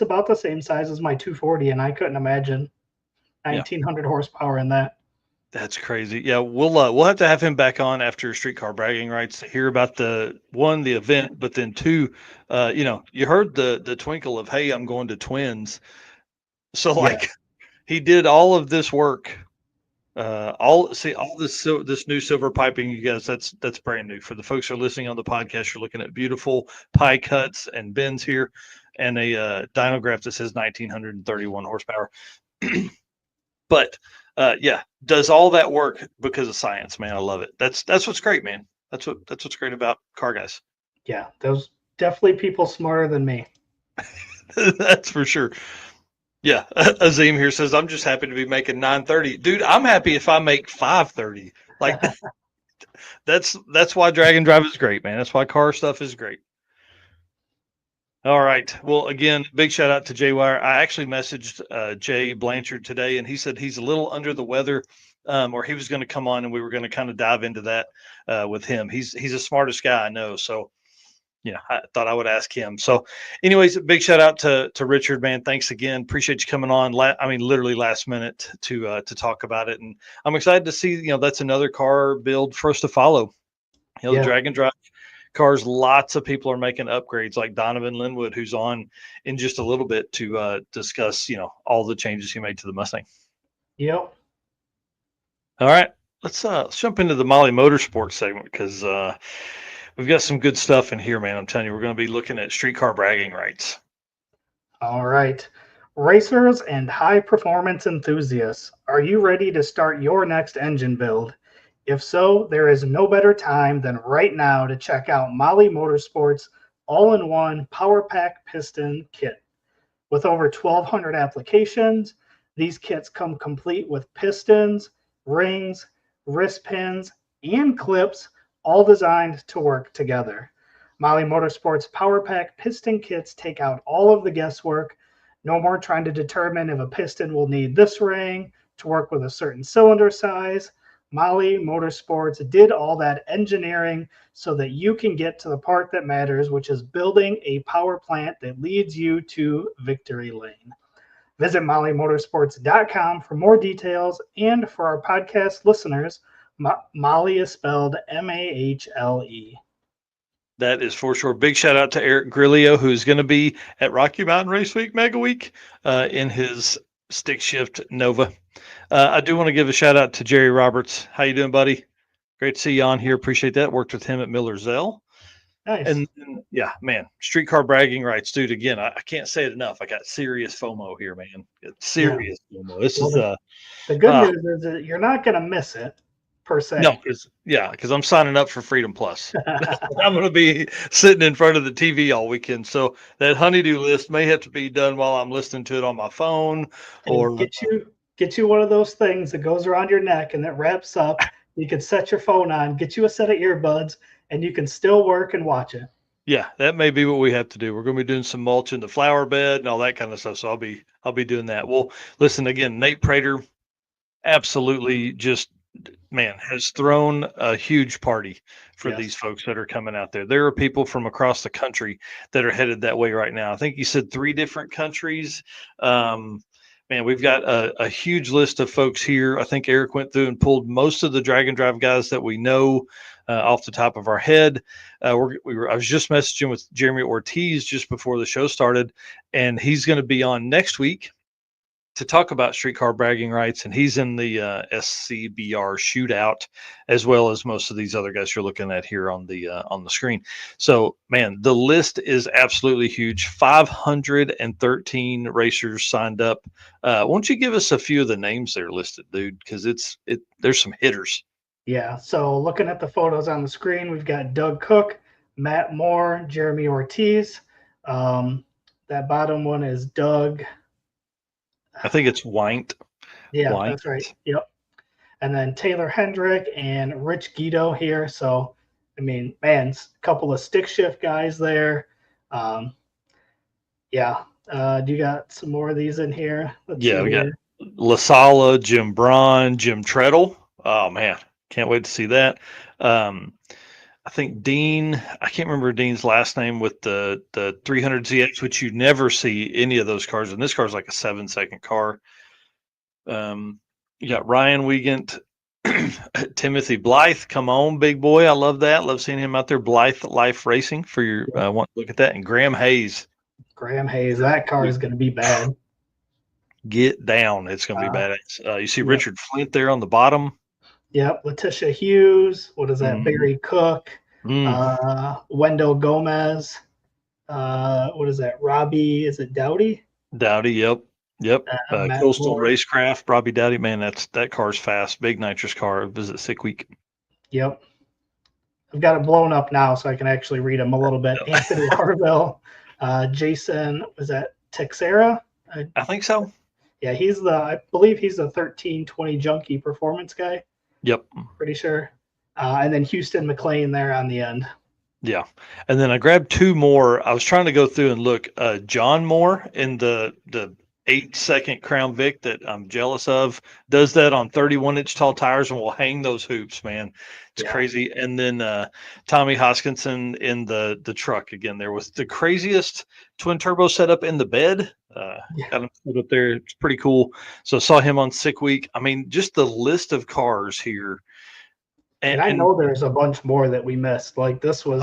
about the same size as my 240, and I couldn't imagine 1,900 horsepower in that. That's crazy. Yeah, we'll have to have him back on after Streetcar Bragging Rights to hear about the event, but then two, you heard the twinkle of, hey, I'm going to Twins. So like he did all of this work, all this new silver piping, you guys. That's brand new for the folks who are listening on the podcast. You're looking at beautiful pie cuts and bends here, and a dynograph that says 1931 horsepower. But yeah, does all that work because of science, man. I love it. That's what's great, man. That's what's great about car guys. Yeah, those definitely people smarter than me. That's for sure. Yeah, Azim here says I'm just happy to be making 930. Dude, I'm happy if I make 530. Like that's why Drag and Drive is great, man. That's why car stuff is great. All right. Well, again, big shout out to Jay Wire. I actually messaged Jay Blanchard today, and he said he's a little under the weather, or he was going to come on, and we were going to kind of dive into that with him. He's the smartest guy I know, so yeah, I thought I would ask him. So, anyways, big shout out to Richard, man. Thanks again. Appreciate you coming on. Literally last minute to talk about it, and I'm excited to see. That's another car build for us to follow. The Drag and Drive cars. Lots of people are making upgrades, like Donavan Linwood, who's on in just a little bit to discuss, all the changes he made to the Mustang. Yep. All right, let's jump into the Molly Motorsports segment because we've got some good stuff in here, man. I'm telling you, we're going to be looking at streetcar bragging rights. All right. Racers and high performance enthusiasts, are you ready to start your next engine build? If so, there is no better time than right now to check out Molly Motorsports all-in-one Power Pack Piston Kit. With over 1,200 applications, these kits come complete with pistons, rings, wrist pins, and clips, all designed to work together. Molly Motorsports Power Pack Piston Kits take out all of the guesswork. No more trying to determine if a piston will need this ring to work with a certain cylinder size. Molly Motorsports did all that engineering so that you can get to the part that matters, which is building a power plant that leads you to victory lane. Visit mollymotorsports.com for more details, and for our podcast listeners, Molly is spelled Mahle. That is for sure. Big shout out to Eric Grillo, who's going to be at Rocky Mountain Race Week Mega Week in his stick shift Nova. I do want to give a shout out to Jerry Roberts. How you doing, buddy? Great to see you on here. Appreciate that. Worked with him at Miller-Zell. Nice. And yeah, man, streetcar bragging rights, dude. Again, I can't say it enough. I got serious FOMO here, man. Serious FOMO. This is the good news is that you're not going to miss it per se. No, because I'm signing up for Freedom Plus. I'm going to be sitting in front of the TV all weekend. So that honeydew list may have to be done while I'm listening to it on my phone, or get you one of those things that goes around your neck and that wraps up. You can set your phone on, get you a set of earbuds, and you can still work and watch it. Yeah, that may be what we have to do. We're going to be doing some mulch in the flower bed and all that kind of stuff. So I'll be doing that. Well, listen again, Nate Prater, absolutely just, man, has thrown a huge party for these folks that are coming out there. There are people from across the country that are headed that way right now. I think you said 3 different countries. Man, we've got a huge list of folks here. I think Eric went through and pulled most of the Drag and Drive guys that we know off the top of our head. I was just messaging with Jeremy Ortiz just before the show started, and he's going to be on next week to talk about streetcar bragging rights, and he's in the SCBR shootout, as well as most of these other guys you're looking at here on the screen. So, man, the list is absolutely huge. 513 racers signed up. Won't you give us a few of the names that are listed, dude? Because there's some hitters. Yeah. So, looking at the photos on the screen, we've got Doug Cook, Matt Moore, Jeremy Ortiz. That bottom one is Doug. I think it's Weint. Yeah, that's right. Yep. And then Taylor Hendrick and Rich Guido here. So, I mean, man, a couple of stick shift guys there. Do you got some more of these in here? We got LaSala, Jim Braun, Jim Treadle. Oh, man, can't wait to see that. I think Dean, I can't remember Dean's last name, with the 300ZX, which you never see any of those cars. And this car is like a 7-second car. You got Ryan Wiegand, Timothy Blythe, come on, big boy. I love that. Love seeing him out there. Blythe Life Racing for your want to look at that. And Graham Hayes. Graham Hayes, that car is going to be bad. Get down. It's going to be badass. You see Yep. Richard Flint there on the bottom. Yep. Letitia Hughes. What is that? Mhm. Barry Cook. Wendell Gomez. What is that? Robbie, is it Dowdy? Dowdy, yep. Matt Coastal Lord. Racecraft, Robbie Dowdy, man, that car's fast. Big nitrous car. Visit Sick Week. Yep. I've got it blown up now, so I can actually read them a little bit. Anthony Harville, Jason, was that Texera? I think so. Yeah, I believe he's the 1320 Junkie Performance guy. Yep. Pretty sure. And then Houston McLean there on the end. Yeah. And then I grabbed two more. I was trying to go through and look. John Moore in the 8-second Crown Vic that I'm jealous of does that on 31-inch tall tires and will hang those hoops, man. It's crazy. And then Tommy Hoskinson in the truck again. There was the craziest twin turbo setup in the bed. Got him put up there. It's pretty cool. So I saw him on Sick Week. I mean, just the list of cars here. And I know there's a bunch more that we missed. Like this was,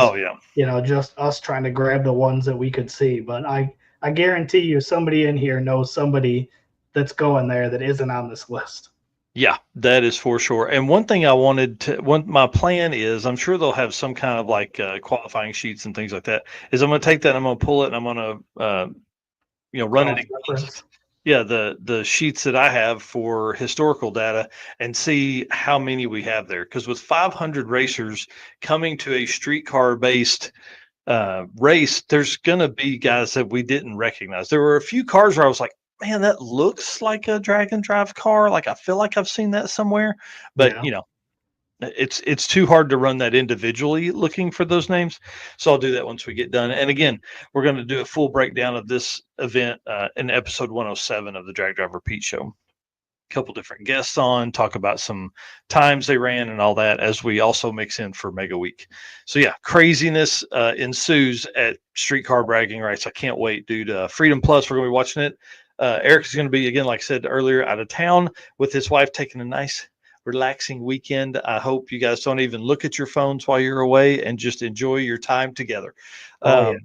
just us trying to grab the ones that we could see. But I guarantee you somebody in here knows somebody that's going there that isn't on this list. Yeah, that is for sure. And one thing my plan is, I'm sure they'll have some kind of like qualifying sheets and things like that, is I'm going to take that and I'm going to pull it and I'm going to, run it against the sheets that I have for historical data and see how many we have there. Because with 500 racers coming to a streetcar based race, there's going to be guys that we didn't recognize. There were a few cars where I was like, man, that looks like a drag and drive car. Like I feel like I've seen that somewhere, but it's too hard to run that individually looking for those names. So I'll do that once we get done. And again, we're going to do a full breakdown of this event in episode 107 of the Drag Driver Pete Show. A couple different guests on, talk about some times they ran and all that, as we also mix in for Mega Week. So yeah, craziness ensues at Streetcar Bragging Rights. I can't wait, dude. Freedom Plus, we're going to be watching it. Eric is going to be, again, like I said earlier, out of town with his wife, taking a nice relaxing weekend. I hope you guys don't even look at your phones while you're away and just enjoy your time together. We're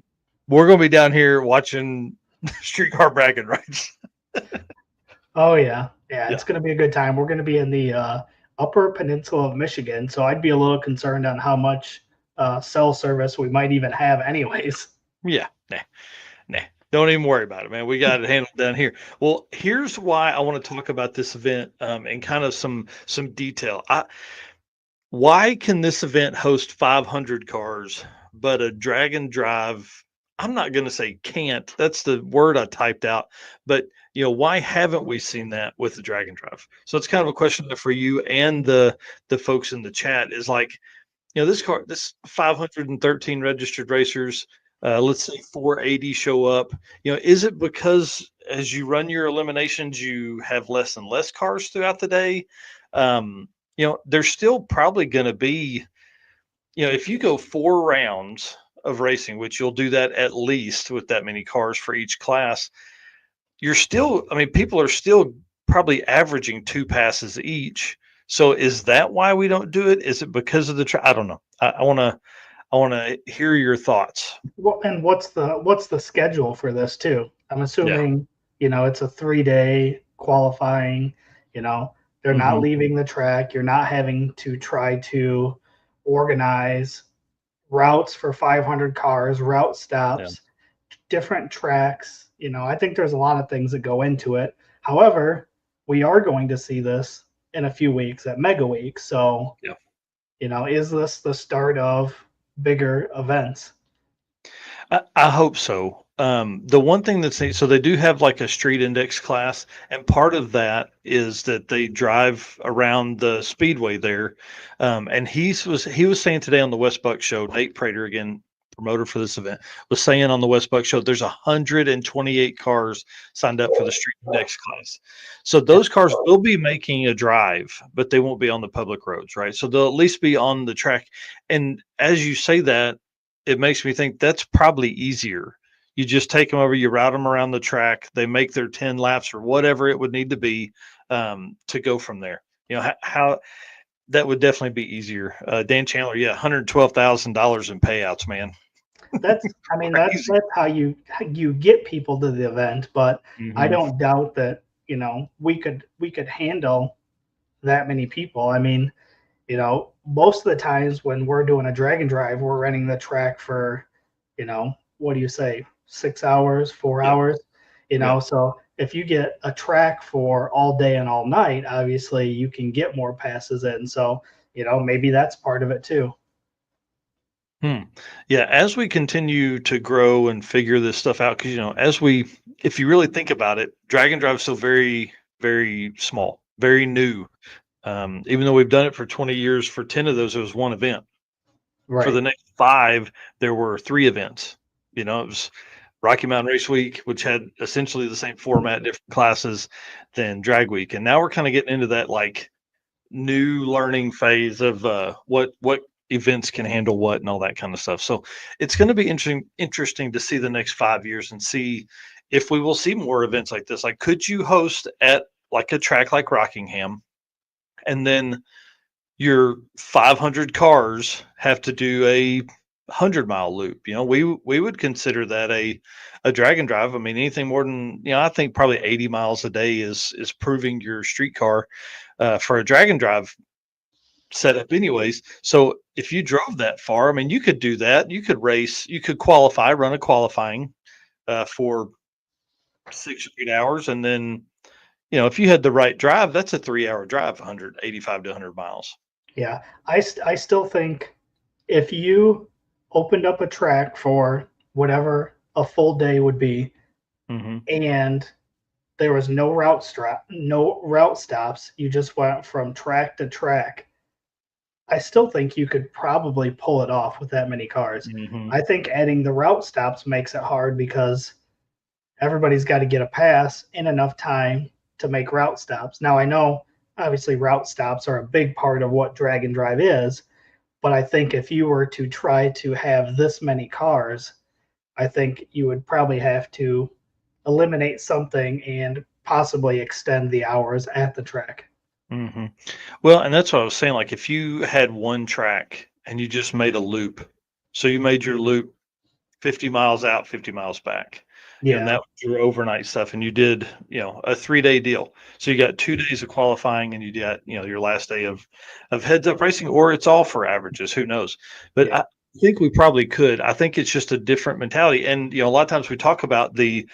going to be down here watching Streetcar Bragging Rights. It's going to be a good time. We're going to be in the upper peninsula of Michigan, so I'd be a little concerned on how much cell service we might even have anyways. Nah. Don't even worry about it, man. We got it handled down here. Well, here's why I want to talk about this event and kind of some detail. Why can this event host 500 cars, but a drag and drive, I'm not going to say can't, that's the word I typed out, but why haven't we seen that with the drag and drive? So it's kind of a question for you and the folks in the chat is like, this 513 registered racers, let's say 480 show up. Is it because as you run your eliminations, you have less and less cars throughout the day? There's still probably going to be, if you go 4 rounds of racing, which you'll do that at least with that many cars for each class, people are still probably averaging 2 passes each. So is that why we don't do it? Is it because of the I don't know. I want to hear your thoughts. Well, and what's the schedule for this too? I'm assuming, it's a 3-day qualifying, they're not leaving the track. You're not having to try to organize routes for 500 cars, route stops, different tracks. I think there's a lot of things that go into it. However, we are going to see this in a few weeks at Mega Week. So, is this the start of bigger events? I hope so. The one thing that's neat, so they do have like a street index class, and part of that is that they drive around the speedway there. And he was saying today on the West Buck Show, Nate Prater, again, promoter for this event, was saying on the West Buck Show, there's 128 cars signed up for the street index class. So those cars will be making a drive, but they won't be on the public roads, right? So they'll at least be on the track. And as you say that, it makes me think that's probably easier. You just take them over, you route them around the track, they make their 10 laps or whatever it would need to be to go from there. How that would definitely be easier. Dan Chandler, yeah, $112,000 in payouts, man. That's Crazy. that's how you get people to the event, but I Mhm. don't doubt that, we could handle that many people. I mean, most of the times when we're doing a drag and drive, we're renting the track for, what do you say, 6 hours, four Yep. hours, Yep. so if you get a track for all day and all night, obviously you can get more passes in. So, maybe that's part of it too. Hmm. Yeah, as we continue to grow and figure this stuff out, because if you really think about it, drag and drive is still very, very small, very new. Even though we've done it for 20 years, for 10 of those, it was one event. For Right. the next 5, there were 3 events. It was Rocky Mountain Race Week, which had essentially the same format, different classes than Drag Week, and now we're kind of getting into that like new learning phase of what events can handle what and all that kind of stuff. So it's going to be interesting to see the next 5 years and see if we will see more events like this. Like, could you host at like a track like Rockingham, and then your 500 cars have to do a 100-mile loop? We would consider that a drag and drive. I mean, anything more than, I think probably 80 miles a day is proving your street car for a drag and drive setup anyways. So if you drove that far, I mean, you could do that. You could race, you could qualify, run a qualifying for 6 or 8 hours. And then, if you had the right drive, that's a 3-hour drive, 185 to 100 miles. Yeah. I still think if you opened up a track for whatever a full day would be, Hmm. and there was no route stops, you just went from track to track, I still think you could probably pull it off with that many cars. Hmm. I think adding the route stops makes it hard because everybody's got to get a pass in enough time to make route stops. Now I know obviously route stops are a big part of what drag and drive is, but I think if you were to try to have this many cars, I think you would probably have to eliminate something and possibly extend the hours at the track. Hmm. Well, and that's what I was saying. Like, if you had one track and you just made a loop, so you made your loop 50 miles out, 50 miles back. And Yeah. that was your overnight stuff. And you did, a 3-day deal. So you got 2 days of qualifying, and you got, your last day of heads up racing, or it's all for averages. Who knows? But Yeah. I think we probably could. I think it's just a different mentality. And, a lot of times we talk about the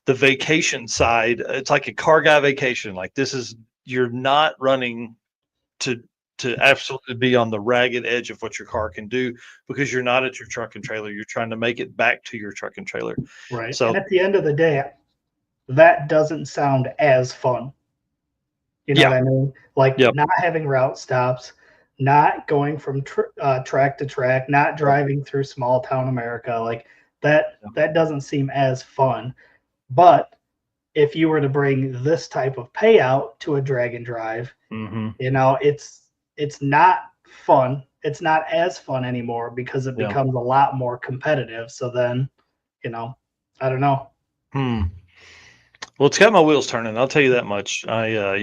vacation side. It's like a car guy vacation. Like, you're not running to absolutely be on the ragged edge of what your car can do, because you're not at your truck and trailer. You're trying to make it back to your truck and trailer. Right. And So at the end of the day, that doesn't sound as fun. You know what yeah, I mean? Like yep, not having route stops, not going from track to track, not yep, driving through small town America. Like that, yep. that doesn't seem as fun. But if you were to bring this type of payout to a drag and drive, Hmm. it's not fun. It's not as fun anymore because it Yeah. becomes a lot more competitive. So then, you know, I don't know. Hmm. Well, it's got my wheels turning. I'll tell you that much. You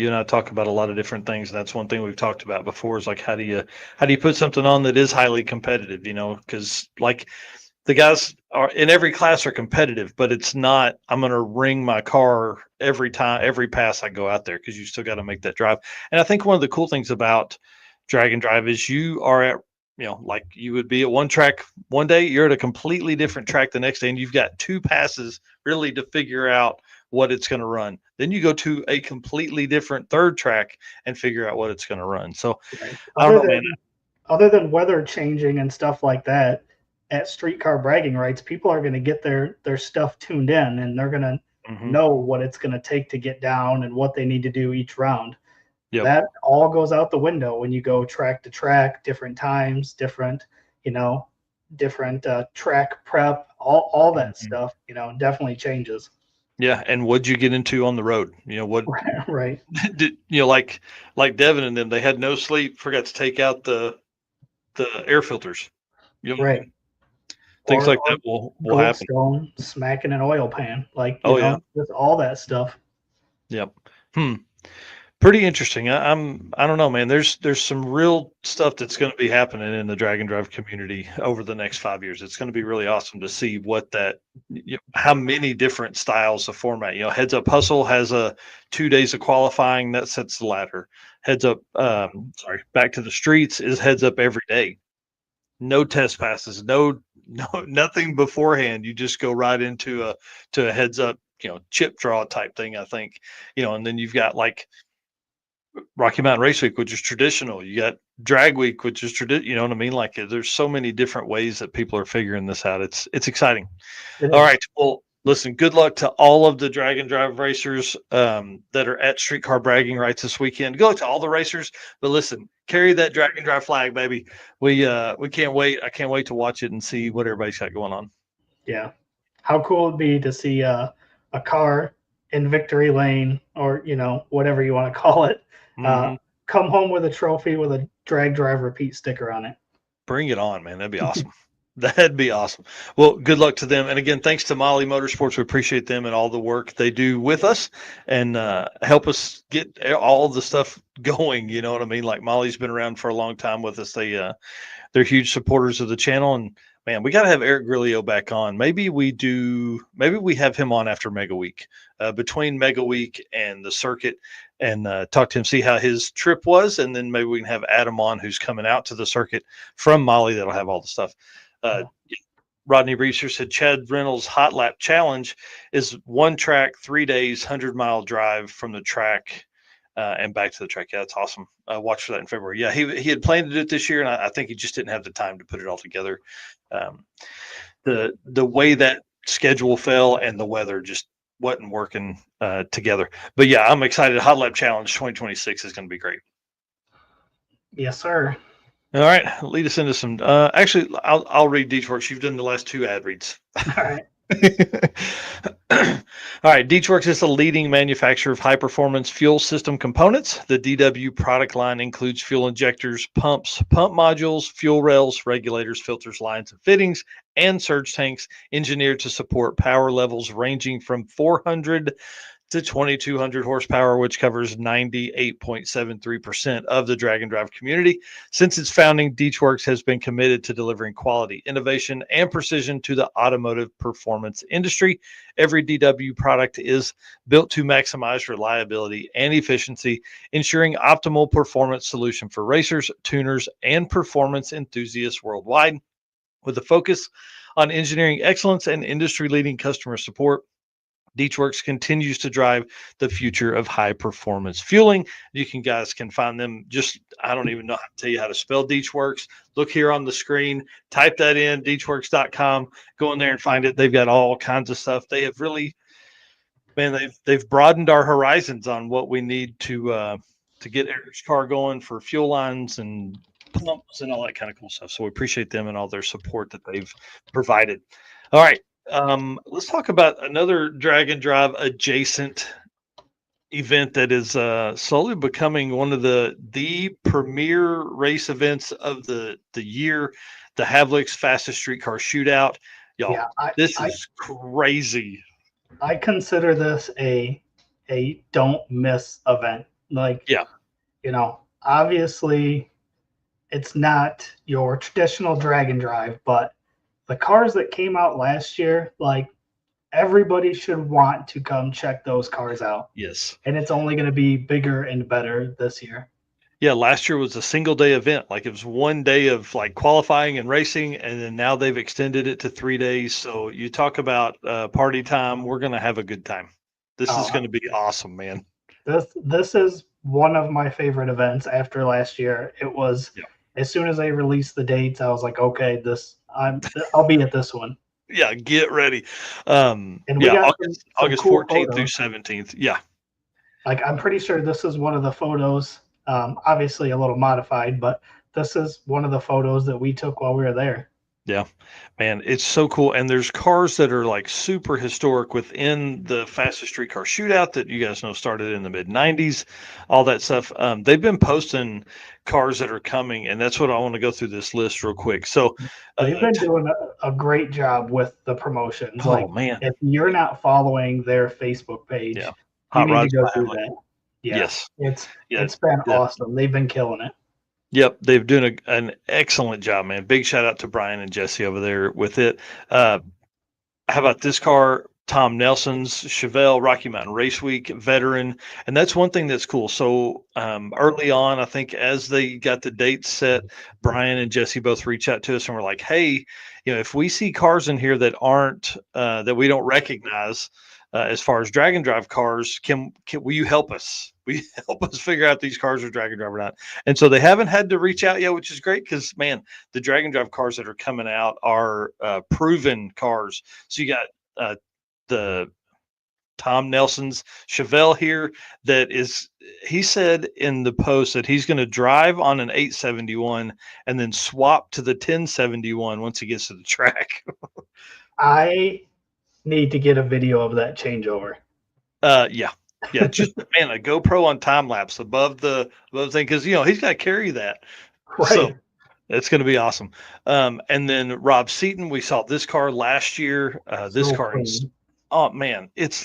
and I talk about a lot of different things, and that's one thing we've talked about before. Is like, how do you put something on that is highly competitive? Because like the guys are in every class are competitive, but it's not, I'm going to ring my car every time, every pass I go out there, because you still got to make that drive. And I think one of the cool things about drag and drive is you are at, like you would be at one track one day, you're at a completely different track the next day, and you've got 2 passes really to figure out what it's going to run. Then you go to a completely different third track and figure out what it's going to run. So Right. I don't know, man. Other than weather changing and stuff like that, at streetcar bragging rights, people are going to get their stuff tuned in, and they're going to Hmm. know what it's going to take to get down and what they need to do each round. Yep. That all goes out the window when you go track to track, different times, you know, different track prep, all that Hmm. stuff, definitely changes. Yeah. And what'd you get into on the road? What Right. did like Devin and them, they had no sleep, forgot to take out the air filters. Right. Things like Or that will happen. Goldstone smacking an oil pan, like, Oh yeah. just all that stuff. Yep. Hmm. Pretty interesting. I don't know, man. There's some real stuff that's going to be happening in the drag and drive community over the next 5 years. It's going to be really awesome to see how many different styles of format. Heads Up Hustle has a 2 days of qualifying that sets the ladder. Heads Up, Back to the Streets is Heads Up every day. No test passes, no nothing beforehand. You just go right into a Heads Up, chip draw type thing. I think, and then you've got like Rocky Mountain Race Week, which is traditional. You got Drag Week, which is traditional. You know what I mean? Like, there's so many different ways that people are figuring this out. It's exciting. All right. Well, listen. Good luck to all of the drag and drive racers that are at Streetcar Bragging Rights this weekend. Good luck to all the racers. But listen, carry that drag and drive flag, baby. We can't wait. I can't wait to watch it and see what everybody's got going on. Yeah. How cool it'd be to see a car in victory lane, or whatever you want to call it. Come home with a trophy with a drag drive repeat sticker on it. Bring it on, man. That'd be awesome. That'd be awesome. Well, good luck to them. And again, thanks to Molly Motorsports. We appreciate them and all the work they do with us and help us get all the stuff going. You know what I mean? Like, Molly's been around for a long time with us. They're huge supporters of the channel. And man, we got to have Eric Grillo back on. Maybe we have him on after Mega Week, between Mega Week and the circuit, and talk to him, see how his trip was. And then maybe we can have Adam on, who's coming out to the circuit from Molly. That'll have all the stuff. Rodney Reeser said Chad Reynolds' Hot Lap Challenge is 1 track, 3 days, 100-mile drive from the track and back to the track. Yeah, that's awesome. Watch for that in February. Yeah, he had planned to do it this year, and I think he just didn't have the time to put it all together. The way that schedule fell and the weather just wasn't working together. But yeah, I'm excited. Hot Lap Challenge 2026 is going to be great. Yes, sir. All right, lead us into some. Actually, I'll read Deechworks. You've done the last 2 ad reads. All right. All right. Deechworks is the leading manufacturer of high-performance fuel system components. The DW product line includes fuel injectors, pumps, pump modules, fuel rails, regulators, filters, lines, and fittings, and surge tanks engineered to support power levels ranging from 400 to 2,200 horsepower, which covers 98.73% of the drag and drive community. Since its founding, Deechworks has been committed to delivering quality, innovation, and precision to the automotive performance industry. Every DW product is built to maximize reliability and efficiency, ensuring optimal performance solution for racers, tuners, and performance enthusiasts worldwide. With a focus on engineering excellence and industry-leading customer support, Deechworks continues to drive the future of high performance fueling. You guys can find them. I don't even know how to tell you how to spell Deechworks. Look here on the screen, type that in, deechworks.com, go in there and find it. They've got all kinds of stuff. They have really, man, they've broadened our horizons on what we need to get Eric's car going for fuel lines and pumps and all that kind of cool stuff. So we appreciate them and all their support that they've provided. All right. Let's talk about another drag and drive adjacent event that is slowly becoming one of the premier race events of the year, the Havlicks Fastest Streetcar Shootout. Y'all, yeah, this is crazy. I consider this a don't miss event. Like, yeah, obviously it's not your traditional drag and drive, but the cars that came out last year, like, everybody should want to come check those cars out. Yes. And it's only going to be bigger and better this year. Yeah, last year was a single day event. Like, it was 1 day of like qualifying and racing, and then now they've extended it to 3 days. So you talk about party time. We're going to have a good time. This is going to be awesome, man. This is one of my favorite events after last year. It was, as soon as they released the dates, I was like, okay, I'll be at this one. Yeah, get ready. And we got August cool 14th photos. Through 17th. Yeah. Like, I'm pretty sure this is one of the photos, obviously a little modified, but this is one of the photos that we took while we were there. Yeah, man, it's so cool. And there's cars that are like super historic within the Fastest Streetcar Shootout that you guys know started in the mid-90s, all that stuff. They've been posting cars that are coming, and that's what I want to go through this list real quick. So they've been doing a great job with the promotions. Oh, man. If you're not following their Facebook page, you need to go through that. Yeah, Yes. it's been awesome. They've been killing it. Yep, they've doing an excellent job, man. Big shout out to Brian and Jesse over there with it. How about this car? Tom Nelson's Chevelle Rocky Mountain Race Week veteran, and that's one thing that's cool. So early on, I think as they got the dates set, Brian and Jesse both reached out to us and were like, "Hey, if we see cars in here that aren't that we don't recognize." As far as drag and drive cars, will you help us? Will you help us figure out these cars are drag and drive or not? And so they haven't had to reach out yet, which is great because man, the drag and drive cars that are coming out are proven cars. So you got the Tom Nelson's Chevelle here that is, he said in the post that he's going to drive on an 871 and then swap to the 1071 once he gets to the track. I need to get a video of that changeover. Yeah, just man, a GoPro on time lapse above the thing because he's got to carry that, Right. So it's going to be awesome. And then Rob Seaton, we saw this car last year. This So car is, clean. oh man, it's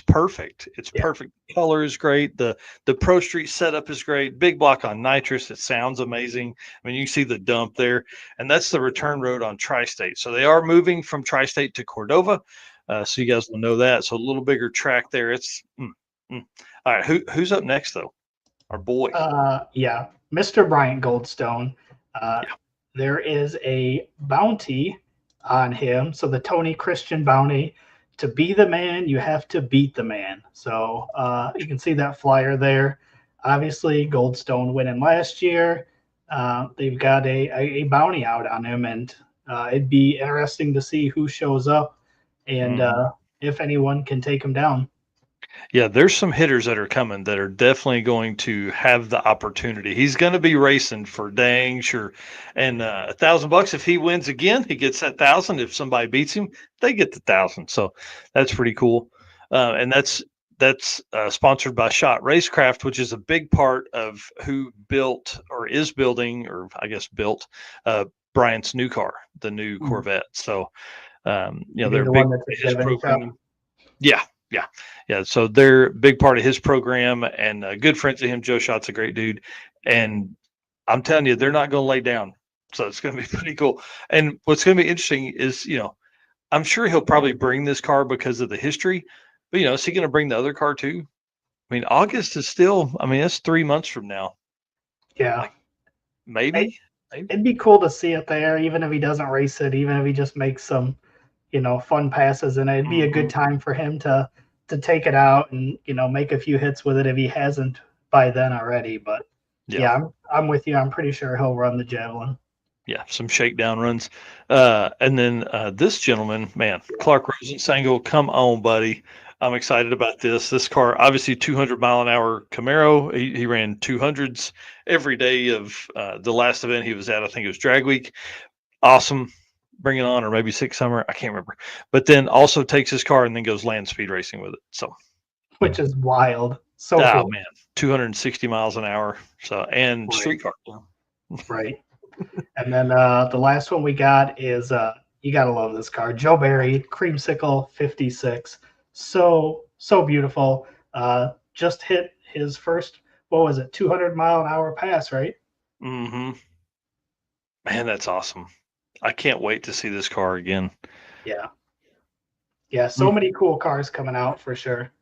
perfect. It's perfect. The color is great. The Pro Street setup is great. Big block on nitrous. It sounds amazing. I mean, you see the dump there, and that's the return road on Tri-State. So they are moving from Tri-State to Cordova. So you guys will know that. So a little bigger track there. It's all right. Who's up next though? Our boy. Yeah, Mr. Bryant Goldstone. There is a bounty on him. So the Tony Christian bounty. To be the man, you have to beat the man. So you can see that flyer there. Obviously, Goldstone winning last year. They've got a bounty out on him, and it'd be interesting to see who shows up and if anyone can take him down. Yeah, there's some hitters that are coming that are definitely going to have the opportunity. He's going to be racing for dang sure, and $1,000 if he wins again, he gets that 1,000. If somebody beats him, they get the 1,000. So that's pretty cool, and that's sponsored by Shot Racecraft, which is a big part of who built or is building, or I guess built Bryant's new car, the new Corvette. So they're the big one that's a his 70 program. shop? Yeah. So they're a big part of his program and good friends of him. Joe Schott's a great dude. And I'm telling you, they're not going to lay down. So it's going to be pretty cool. And what's going to be interesting is, I'm sure he'll probably bring this car because of the history. But, is he going to bring the other car too? I mean, August is still, that's 3 months from now. Yeah. Maybe. It'd be cool to see it there, even if he doesn't race it, even if he just makes some, fun passes in it. It'd be a good time for him to take it out and make a few hits with it if he hasn't by then already. But I'm with you. I'm pretty sure he'll run the Javelin. Yeah, some shakedown runs. And then this gentleman, man, Clark Rosensangle, come on, buddy. I'm excited about this. This car, obviously 200-mile-an-hour Camaro. He ran 200s every day of the last event he was at. I think it was Drag Week. Awesome. Bring it on, or maybe Six Summer. I can't remember. But then also takes his car and then goes land speed racing with it. So, which is wild. So cool. Man, 260 miles an hour. So, and street car. Right. And then the last one we got is you gotta love this car, Joe Barry Creamsicle 56. So beautiful. Just hit his first 200-mile-an-hour pass, right? Mm-hmm. Man, that's awesome. I can't wait to see this car again. Yeah. So many cool cars coming out for sure.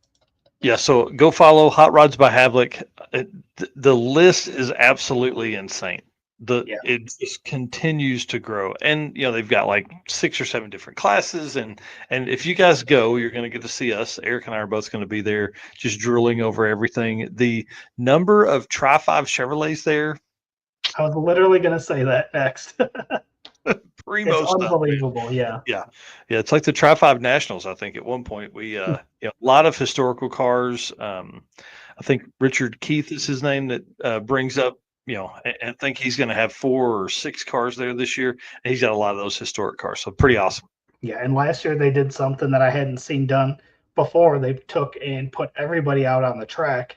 Yeah, so go follow Hot Rods by Havlik. The list is absolutely insane. It just continues to grow, and they've got like 6 or 7 different classes, and if you guys go, you're going to get to see us. Eric and I are both going to be there, just drooling over everything. The number of Tri-5 Chevrolets there. I was literally going to say that next. Primo it's unbelievable. Stuff, yeah. It's like the Tri-5 Nationals. I think at one point we a lot of historical cars. I think Richard Keith is his name that brings up. And I think he's going to have 4 or 6 cars there this year. And he's got a lot of those historic cars. So pretty awesome. Yeah. And last year they did something that I hadn't seen done before. They took and put everybody out on the track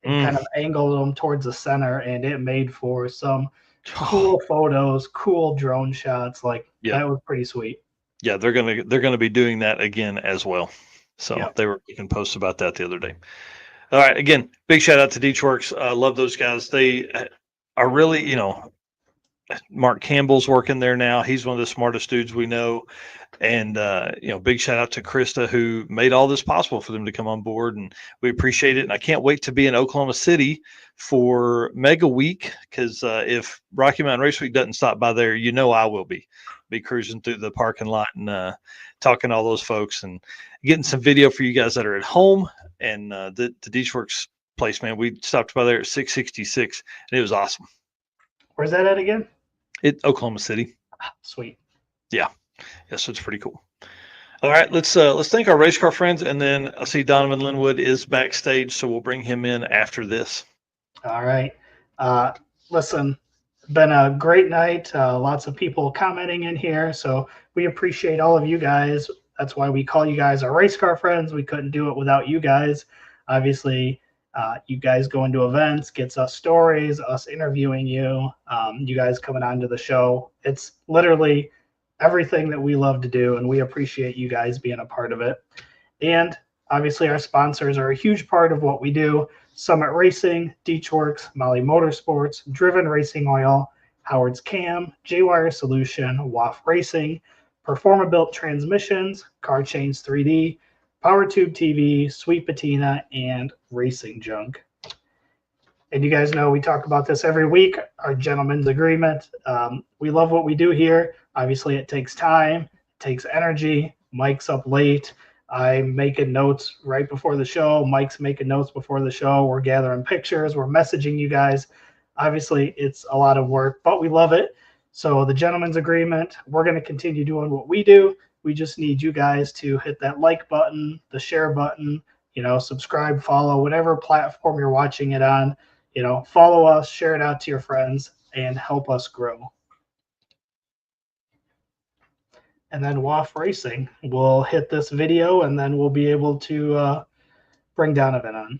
and kind of angled them towards the center. And it made for some cool photos, cool drone shots. That was pretty sweet. Yeah. They're going to be doing that again as well. So they were making posts about that the other day. All right. Again, big shout out to Deechworks. Love those guys. They are really, Mark Campbell's working there now. He's one of the smartest dudes we know. And, big shout out to Krista, who made all this possible for them to come on board. And we appreciate it. And I can't wait to be in Oklahoma City for Mega Week, because if Rocky Mountain Race Week doesn't stop by there, I will be cruising through the parking lot and talking to all those folks and getting some video for you guys that are at home. And the Deechworks place, man, we stopped by there at 666, and it was awesome. Where's that at again? Oklahoma City. Sweet. Yeah, so it's pretty cool. All right, let's thank our race car friends, and then I see Donavan Linwood is backstage, so we'll bring him in after this. All right. Listen, been a great night. Lots of people commenting in here, so we appreciate all of you guys. That's why we call you guys our race car friends. We couldn't do it without you guys. Obviously, you guys going to events gets us stories, us interviewing you, you guys coming on to the show. It's literally everything that we love to do, and we appreciate you guys being a part of it. And obviously, our sponsors are a huge part of what we do. Summit Racing, Deechworks, Molly Motorsports, Driven Racing Oil, Howard's Cam, J-Wire Solution, WAF Racing, Performa-Built Transmissions, Car Chains 3D, PowerTube TV, Sweet Patina, and Racing Junk. And you guys know we talk about this every week, our gentleman's agreement. We love what we do here. Obviously, it takes time, it takes energy. Mike's up late. I'm making notes right before the show. Mike's making notes before the show. We're gathering pictures. We're messaging you guys. Obviously, it's a lot of work, but we love it. So the gentleman's agreement, we're going to continue doing what we do. We just need you guys to hit that like button, the share button, subscribe, follow, whatever platform you're watching it on. Follow us, share it out to your friends, and help us grow. And then WAF Racing will hit this video, and then we'll be able to bring Donovan on.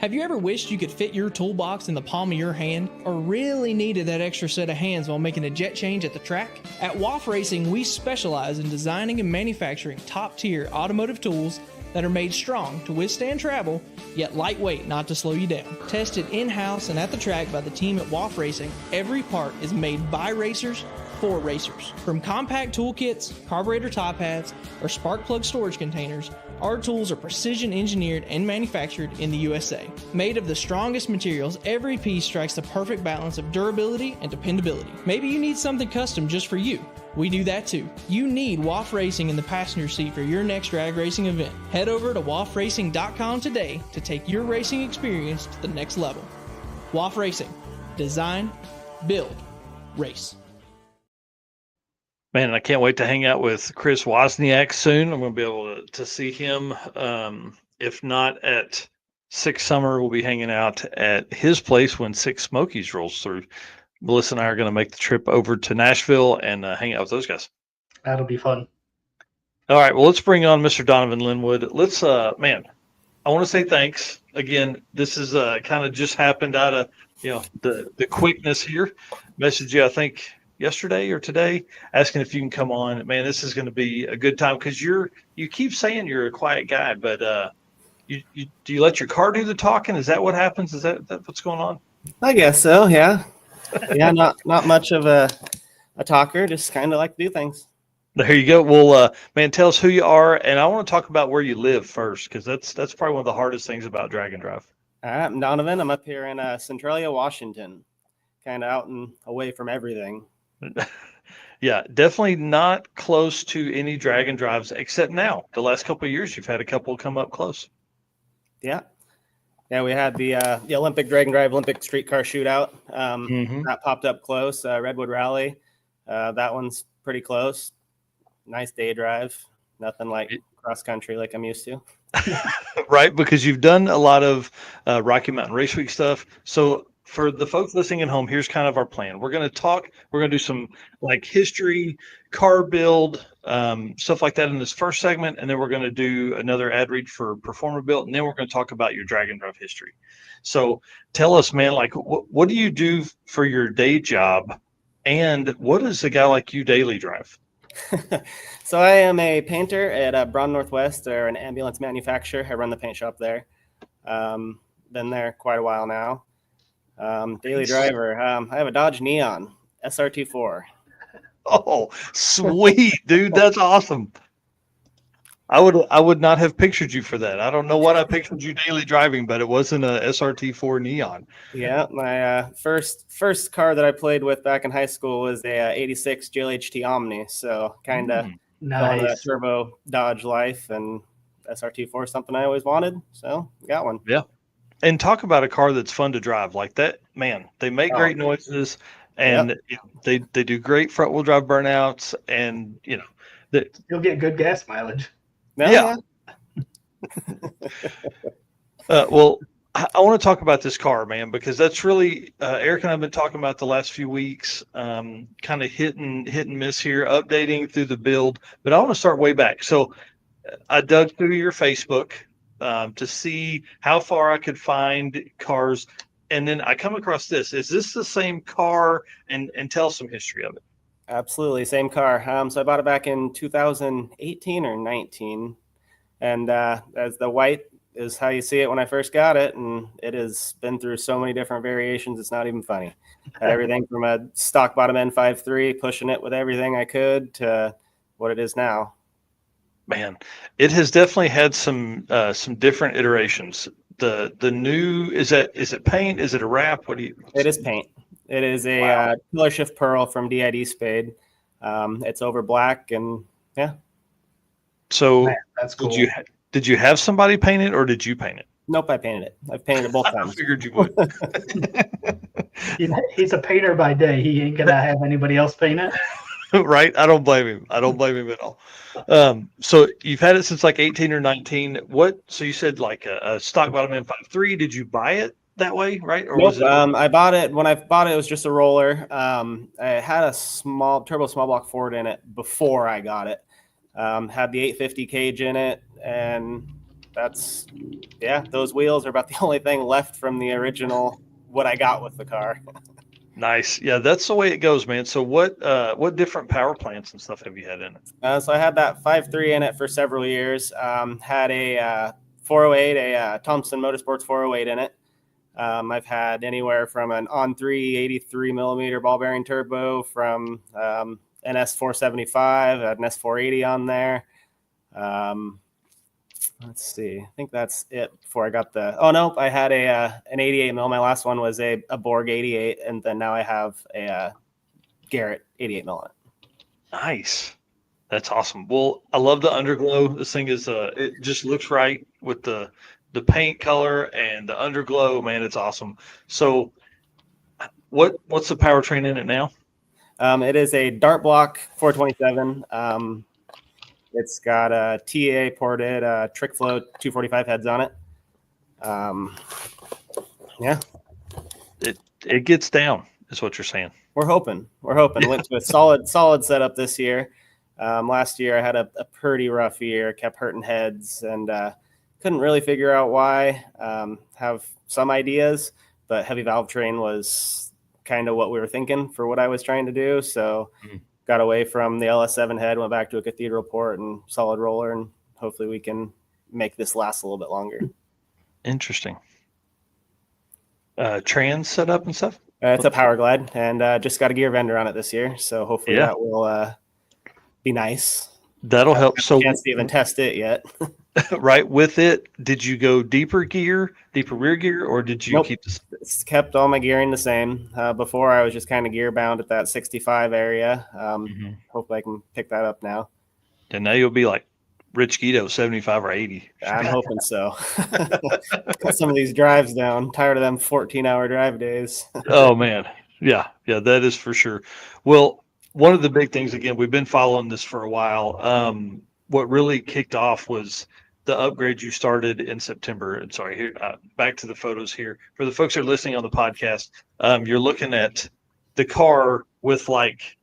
Have you ever wished you could fit your toolbox in the palm of your hand, or really needed that extra set of hands while making a jet change at the track? At WAF Racing, we specialize in designing and manufacturing top-tier automotive tools that are made strong to withstand travel, yet lightweight not to slow you down. Tested in-house and at the track by the team at WAF Racing, every part is made by racers for racers. From compact toolkits, carburetor top hats, or spark plug storage containers, our tools are precision engineered and manufactured in the USA. Made of the strongest materials, every piece strikes the perfect balance of durability and dependability. Maybe you need something custom just for you. We do that too. You need WAF Racing in the passenger seat for your next drag racing event. Head over to wafracing.com today to take your racing experience to the next level. WAF Racing. Design, build, race. Man, I can't wait to hang out with Chris Wozniak soon. I'm going to be able to see him. If not at Six Summer, we'll be hanging out at his place when Six Smokies rolls through. Melissa and I are going to make the trip over to Nashville and hang out with those guys. That'll be fun. All right, well, let's bring on Mr. Donavan Linwood. Let's, I want to say thanks. Again, this is kind of just happened out of, the quickness here. Messaged you, I think, yesterday or today, asking if you can come on. Man, this is going to be a good time because you keep saying you're a quiet guy, but do you let your car do the talking? Is that what happens? Is that what's going on? I guess so, yeah. Yeah, not much of a talker, just kind of like to do things. There you go. Well, man, tell us who you are, and I want to talk about where you live first, because that's probably one of the hardest things about Drag and Drive. All right, I'm Donovan. I'm up here in Centralia, Washington, kind of out and away from everything. Yeah, definitely not close to any drag and drives, except now. The last couple of years, you've had a couple come up close. Yeah, we had the Olympic Drag and Drive Olympic Street Car Shootout. That popped up close. Redwood Rally, that one's pretty close. Nice day drive. Nothing like cross country like I'm used to. Right, because you've done a lot of Rocky Mountain Race Week stuff. So for the folks listening at home, here's kind of our plan. We're going to do some like history, car build, stuff like that in this first segment. And then we're going to do another ad read for Performa Built. And then we're going to talk about your drag and drive history. So tell us, man, like what do you do for your day job? And what does a guy like you daily drive? So I am a painter at Braun Northwest, or an ambulance manufacturer. I run the paint shop there. Been there quite a while now. Daily driver. I have a Dodge Neon SRT4. Oh, sweet, dude. That's awesome. I would not have pictured you for that. I don't know what I pictured you daily driving, but it wasn't a SRT4 Neon. Yeah, my first car that I played with back in high school was a 86 GLHT Omni. So kind of fell into that Nice. turbo Dodge life, and SRT4 is something I always wanted. So got one. Yeah. And talk about a car that's fun to drive like that. Man, they make great noises, and they do great front wheel drive burnouts, and You'll get good gas mileage. Yeah. Well, I want to talk about this car, man, because that's really Eric and I have been talking about the last few weeks, kind of hit and miss here, updating through the build. But I want to start way back. So I dug through your Facebook to see how far I could find cars, and then I come across this. Is this the same car? And tell some history of it. Absolutely, same car. So I bought it back in 2018 or 19, and as the white is how you see it when I first got it, and it has been through so many different variations. It's not even funny. Had everything from a stock bottom end 5.3, pushing it with everything I could, to what it is now. Man, it has definitely had some different iterations. The new is it paint? Is it a wrap? It is paint. It is a Pillar Shift Pearl from DID Spade. It's over black, and yeah. So Man, that's cool. Did you have somebody paint it, or did you paint it? Nope, I painted it. I've painted it both times. I figured you would. He's a painter by day. He ain't gonna have anybody else paint it. Right? I don't blame him. I don't blame him at all. So you've had it since like 18 or 19. So you said like a stock bottom end 5.3. Did you buy it that way, right? Or nope. was it? I bought it when I bought it. It was just a roller. I had a small turbo small block Ford in it before I got it. Had the 850 cage in it, and those wheels are about the only thing left from the original what I got with the car. Nice. Yeah, that's the way it goes, man. So what different power plants and stuff have you had in it? So I had that 5.3 in it for several years. Had a 408, a Thompson Motorsports 408 in it. I've had anywhere from an On3 83 millimeter ball bearing turbo, from an S475, I had an S480 on there. Let's see. I think that's it before I got I had an 88 mil. My last one was a Borg 88, and then now I have a Garrett 88 mil on it. Nice. That's awesome. Well, I love the underglow. This thing is it just looks right with the paint color and the underglow. Man, it's awesome. So what's the powertrain in it now? It is a Dart Block 427. It's got a TA ported trick flow 245 heads on it. Yeah. It gets down, is what you're saying. We're hoping. Yeah. Went to a solid setup this year. Last year I had a pretty rough year, kept hurting heads, and couldn't really figure out why. Have some ideas, but heavy valve train was kind of what we were thinking for what I was trying to do. So got away from the LS7 head, went back to a cathedral port and solid roller, and hopefully we can make this last a little bit longer. Interesting. Trans setup and stuff? It's a Power Glide, and just got a gear vendor on it this year, so hopefully that will be nice. That'll help. So chance to even test it yet. Right with it, did you go deeper rear gear, or did you keep this? It's kept all my gearing the same. Before I was just kind of gear bound at that 65 area. Hopefully I can pick that up now. And now you'll be like Rich Guido, 75 or 80. I'm hoping so. Cut some of these drives down. I'm tired of them 14-hour drive days. Oh man. Yeah, that is for sure. Well, one of the big things, again, we've been following this for a while. What really kicked off was the upgrade you started in September. And sorry, here, back to the photos here. For the folks that are listening on the podcast, you're looking at the car with like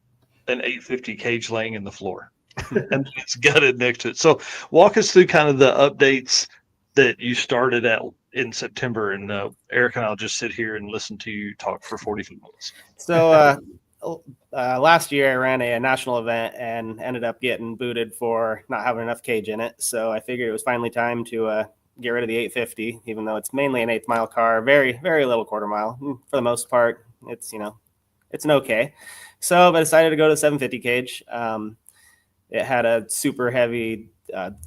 an 850 cage laying in the floor. And it's gutted next to it. So walk us through kind of the updates that you started at in September. And Eric and I'll just sit here and listen to you talk for 45 minutes. So last year I ran a national event and ended up getting booted for not having enough cage in it. So I figured it was finally time to get rid of the 850, even though it's mainly an eighth mile car. Very, very little quarter mile for the most part. It's, it's an okay. So I decided to go to the 750 cage. It had a super heavy,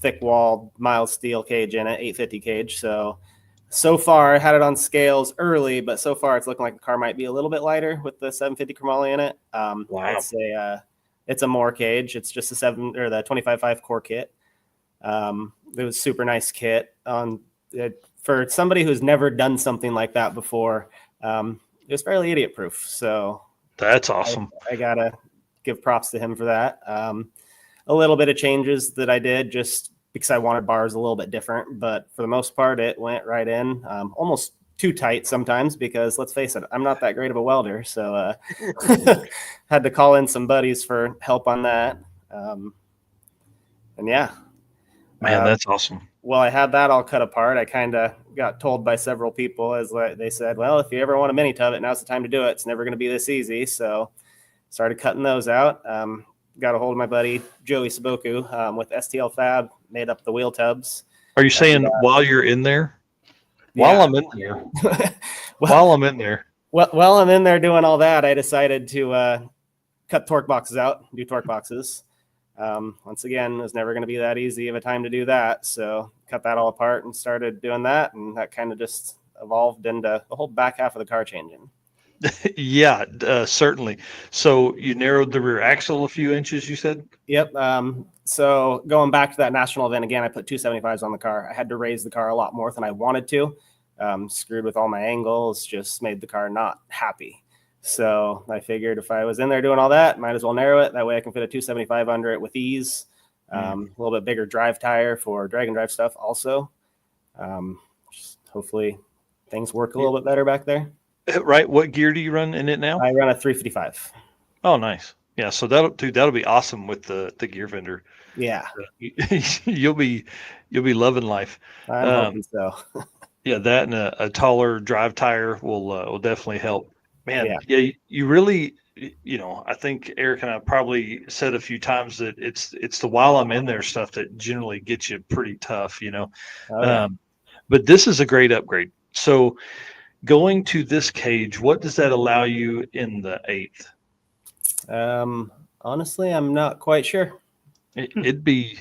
thick wall mild steel cage in it, 850 cage. So far I had it on scales early, but so far it's looking like the car might be a little bit lighter with the 750 chromoly in it. Wow. It's a more cage. It's just the 25.5 core kit. It was super nice kit for somebody who's never done something like that before. It was fairly idiot proof. So that's awesome. I gotta give props to him for that. A little bit of changes that I did just because I wanted bars a little bit different, but for the most part, it went right in. Almost too tight sometimes because let's face it, I'm not that great of a welder. So had to call in some buddies for help on that. And yeah. Man, that's awesome. Well, I had that all cut apart. I kind of got told by several people as they said, well, if you ever want a mini tub, now's the time to do it. It's never going to be this easy. So started cutting those out. Got a hold of my buddy, Joey Saboku, with STL Fab, made up the wheel tubs. Are you saying while you're in there? While I'm in there. While I'm in there. While I'm in there doing all that, I decided to cut torque boxes out, do torque boxes. Once again, it was never going to be that easy of a time to do that. So cut that all apart and started doing that. And that kind of just evolved into the whole back half of the car changing. Yeah, certainly. So you narrowed the rear axle a few inches, you said? Yep. So going back to that national event again, I put 275s on the car. I had to raise the car a lot more than I wanted to. Screwed with all my angles, just made the car not happy. So I figured if I was in there doing all that, might as well narrow it. That way I can fit a 275 under it with ease. A little bit bigger drive tire for drag and drive stuff also. Just hopefully things work a little bit better back there. Right. What gear do you run in it now? I run a 355. Oh, nice. Yeah. So that'll be awesome with the gear vendor. Yeah. You'll be loving life. I'm hoping so. Yeah. That and a taller drive tire will definitely help. Man. Yeah. You really, I think Eric and I probably said a few times that it's the while I'm in there stuff that generally gets you pretty tough, Oh, yeah. But this is a great upgrade. So going to this cage, what does that allow you in the 8th? Honestly, I'm not quite sure. It'd be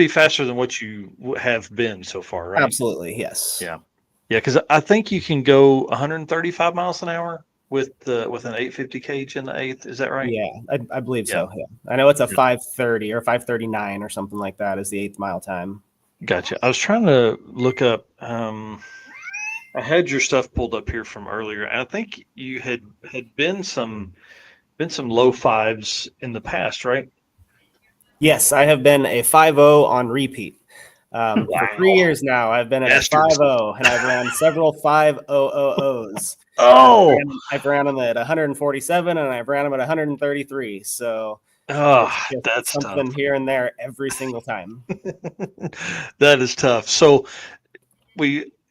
faster than what you have been so far, right? Absolutely, yes. Yeah, because I think you can go 135 miles an hour with an 850 cage in the 8th. Is that right? Yeah, I believe so. Yeah, I know it's a 530 or 539 or something like that is the 8th mile time. Gotcha. I was trying to look up. I had your stuff pulled up here from earlier, and I think you had been some low fives in the past, right? Yes, I have been a 5.0 on repeat. Wow. For 3 years now, I've been at a 5.0, and I've ran several 5.000s. Oh, I've ran them at 147, and I've ran them at 133. So that's something tough. Here and there every single time. That is tough. So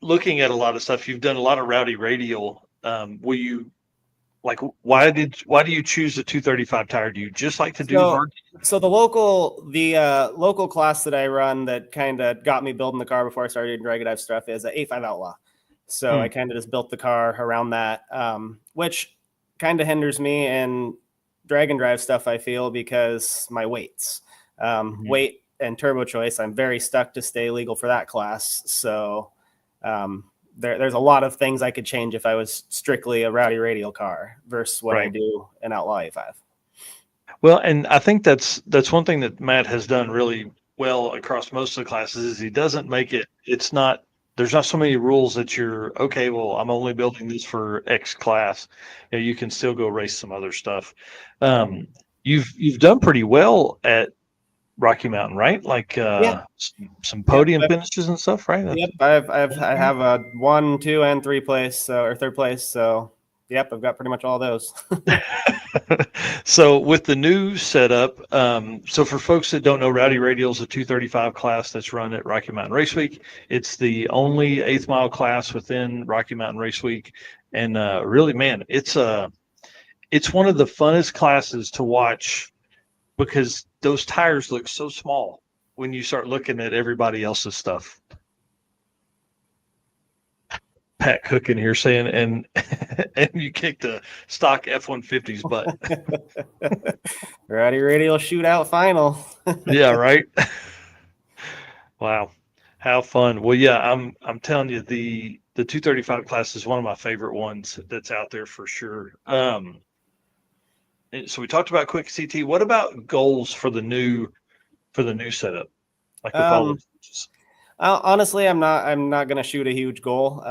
looking at a lot of stuff, you've done a lot of Rowdy Radial. Will you why do you choose the 235 tire? Do you just like to do hard? So the local class that I run that kind of got me building the car before I started doing drag and dive stuff is an 8.5 Outlaw. So I kind of just built the car around that, which kind of hinders me in drag and drive stuff, I feel, because my weights, weight and turbo choice, I'm very stuck to stay legal for that class. So there's a lot of things I could change if I was strictly a Rowdy Radial car versus what I do in Outlaw A5. Well, and I think that's one thing that Matt has done really well across most of the classes is he doesn't make it. There's not so many rules that you're okay. Well, I'm only building this for X class. You can still go race some other stuff. You've done pretty well at Rocky Mountain, right? Some podium finishes and stuff, right? Yep, I have a 1, 2, and 3 place or third place. So yep, I've got pretty much all those. So with the new setup, so for folks that don't know, Rowdy Radial is a 235 class that's run at Rocky Mountain Race Week. It's the only 8th mile class within Rocky Mountain Race Week, and really, man, it's one of the funnest classes to watch because those tires look so small when you start looking at everybody else's stuff. Pat Cook in here saying, and and you kicked a stock F-150's butt. Rowdy Radial shootout final. Yeah, right. Wow, how fun. Well, yeah, I'm telling you, the 235 class is one of my favorite ones that's out there for sure. So we talked about quick CT. What about goals for the new setup? Like with all those switches? Honestly, I'm not going to shoot a huge goal.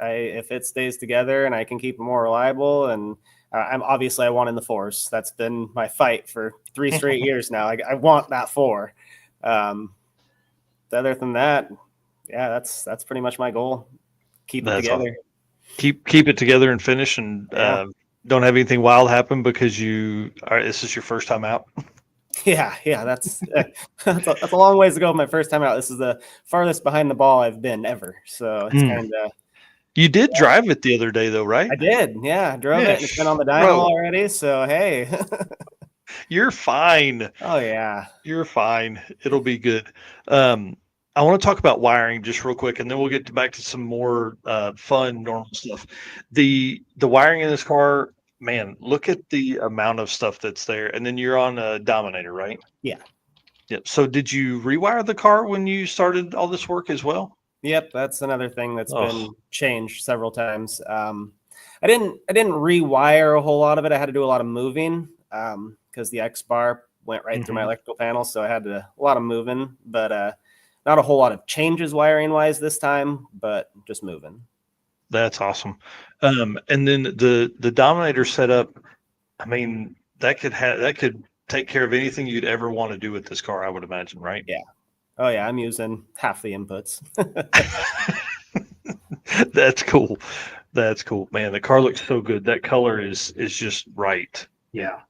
If it stays together and I can keep it more reliable, and I want in the fours. That's been my fight for 3 straight years now. I want that 4. Other than that, yeah, that's pretty much my goal. Keep it together. Awesome. Keep it together and finish, and don't have anything wild happen because this is your first time out. Yeah, that's a long ways to go. My first time out. This is the farthest behind the ball I've been ever. So it's kind of. You did drive it the other day, though, right? I did. Yeah, drove it. And it's been on the dyno already. So hey, you're fine. Oh yeah, you're fine. It'll be good. I want to talk about wiring just real quick, and then we'll get back to some more fun, normal stuff. The wiring in this car, man, look at the amount of stuff that's there. And then you're on a Dominator, right? Yeah. Yep. So did you rewire the car when you started all this work as well? Yep, that's another thing that's been changed several times. I didn't rewire a whole lot of it. I had to do a lot of moving because the X bar went right through my electrical panel, so I had a lot of moving, but not a whole lot of changes wiring wise this time, but just moving. That's awesome. And then the Dominator setup, I mean, that could take care of anything you'd ever want to do with this car, I would imagine, right? Yeah. Oh yeah, I'm using half the inputs. That's cool. That's cool, man. The car looks so good. That color is just right. Yeah.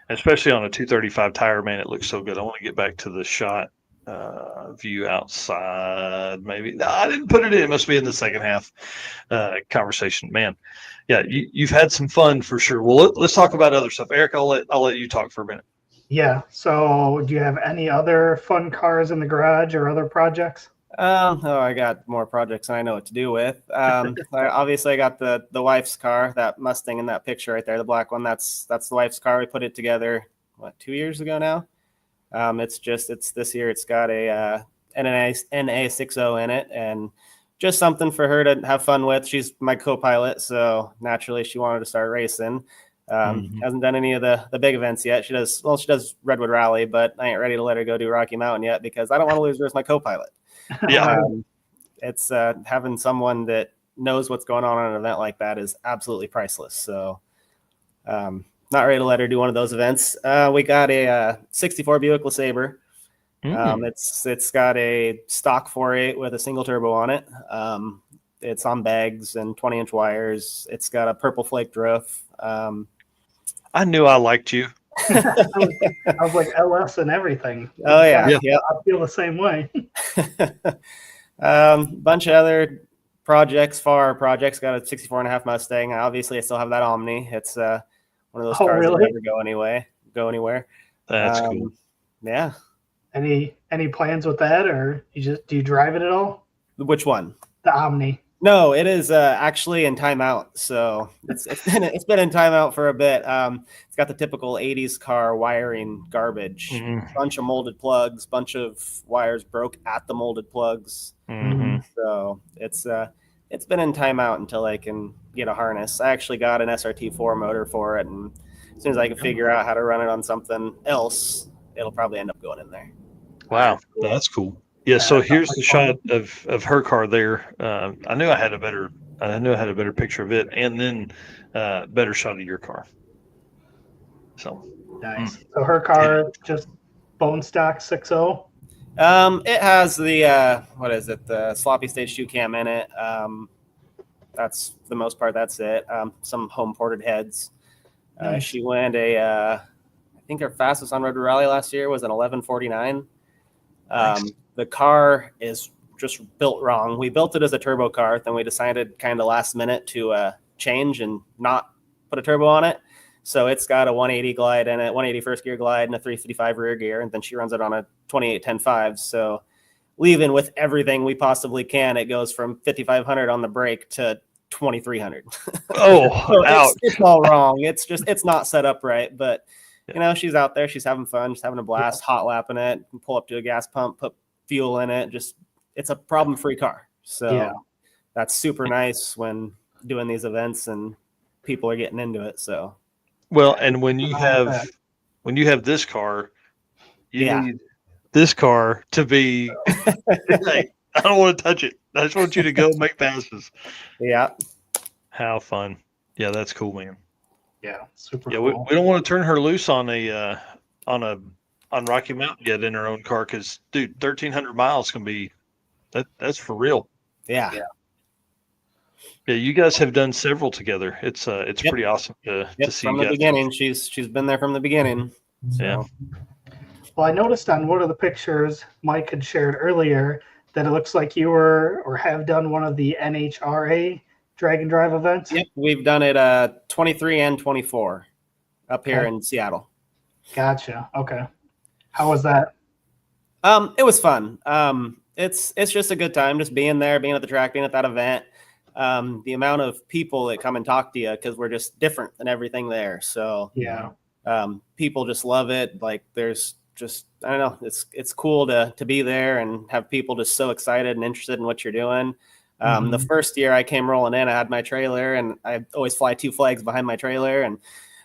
Especially on a 235 tire, man, it looks so good. I want to get back to the shot view outside. Maybe no, I didn't put it in. It must be in the second half conversation, man. Yeah, you've had some fun for sure. Well, let's talk about other stuff. Eric, I'll let you talk for a minute. Yeah. So, do you have any other fun cars in the garage or other projects? I got more projects than I know what to do with. Obviously, I got the wife's car, that Mustang in that picture right there, the black one. That's the wife's car. We put it together 2 years ago now. It's this year. It's got a NA60 in it, and just something for her to have fun with. She's my co-pilot, so naturally she wanted to start racing. Hasn't done any of the big events yet. She does Redwood Rally, but I ain't ready to let her go do Rocky Mountain yet because I don't want to lose her as my co-pilot. Yeah. It's having someone that knows what's going on an event like that is absolutely priceless. So not ready to let her do one of those events. We got a 64 Buick LeSabre. It's got a stock 4.8 with a single turbo on it. It's on bags and 20-inch wires. It's got a purple flaked roof. I knew I liked you. I was like LS and everything. Oh yeah. I feel the same way. Bunch of other projects, car projects. Got a 64.5 Mustang. Obviously, I still have that Omni. It's one of those cars that never go anywhere. That's cool. Yeah. Any plans with that, or do you drive it at all? Which one? The Omni. No, it is actually in timeout. So it's been in timeout for a bit. It's got the typical 80s car wiring garbage, bunch of molded plugs, bunch of wires broke at the molded plugs. So it's been in timeout until I can get a harness. I actually got an SRT4 motor for it, and as soon as I can figure out how to run it on something else, it'll probably end up going in there. Wow, that's cool. Yeah, so here's the shot of her car there. I knew I had a better picture of it, and then better shot of your car. So nice. So her car just bone stock 6.0. It has the the sloppy stage 2 cam in it. That's the most part. That's it. Some home ported heads. Nice. She went I think her fastest on Redwood Rally last year was an 11:49. Nice. The car is just built wrong. We built it as a turbo car, then we decided kind of last minute to change and not put a turbo on it. So it's got a 180 glide and a 180 first gear glide and a 355 rear gear, and then she runs it on a 28 10.5. So leaving with everything we possibly can. It goes from 5,500 on the brake to 2,300. Oh, ouch. It's all wrong. It's not set up right. But she's out there. She's having fun. She's having a blast, hot lapping it. Pull up to a gas pump, put fuel in it. It's a problem-free car. So that's super nice when doing these events and people are getting into it. So well, and when you have this car, you need this car to be. Hey, I don't want to touch it. I just want you to go make passes. Yeah. How fun! Yeah, that's cool, man. Yeah, super. Yeah, cool. we don't want to turn her loose on Rocky Mountain yet in her own car because, dude, 1,300 miles can be that's for real. Yeah. Yeah, you guys have done several together. It's pretty awesome to see from you the guys. beginning. She's been there from the beginning. So. Yeah. Well, I noticed on one of the pictures Mike had shared earlier that it looks like you were or have done one of the NHRA drag and drive events. Yep, we've done it 23 and 24 up here in Seattle. Gotcha. Okay. How was that? It was fun. It's just a good time, just being there, being at the track, being at that event. The amount of people that come and talk to you because we're just different than everything there. So people just love it. Like there's just, I don't know, it's cool to be there and have people just so excited and interested in what you're doing. The first year I came rolling in, I had my trailer and I always fly 2 flags behind my trailer, and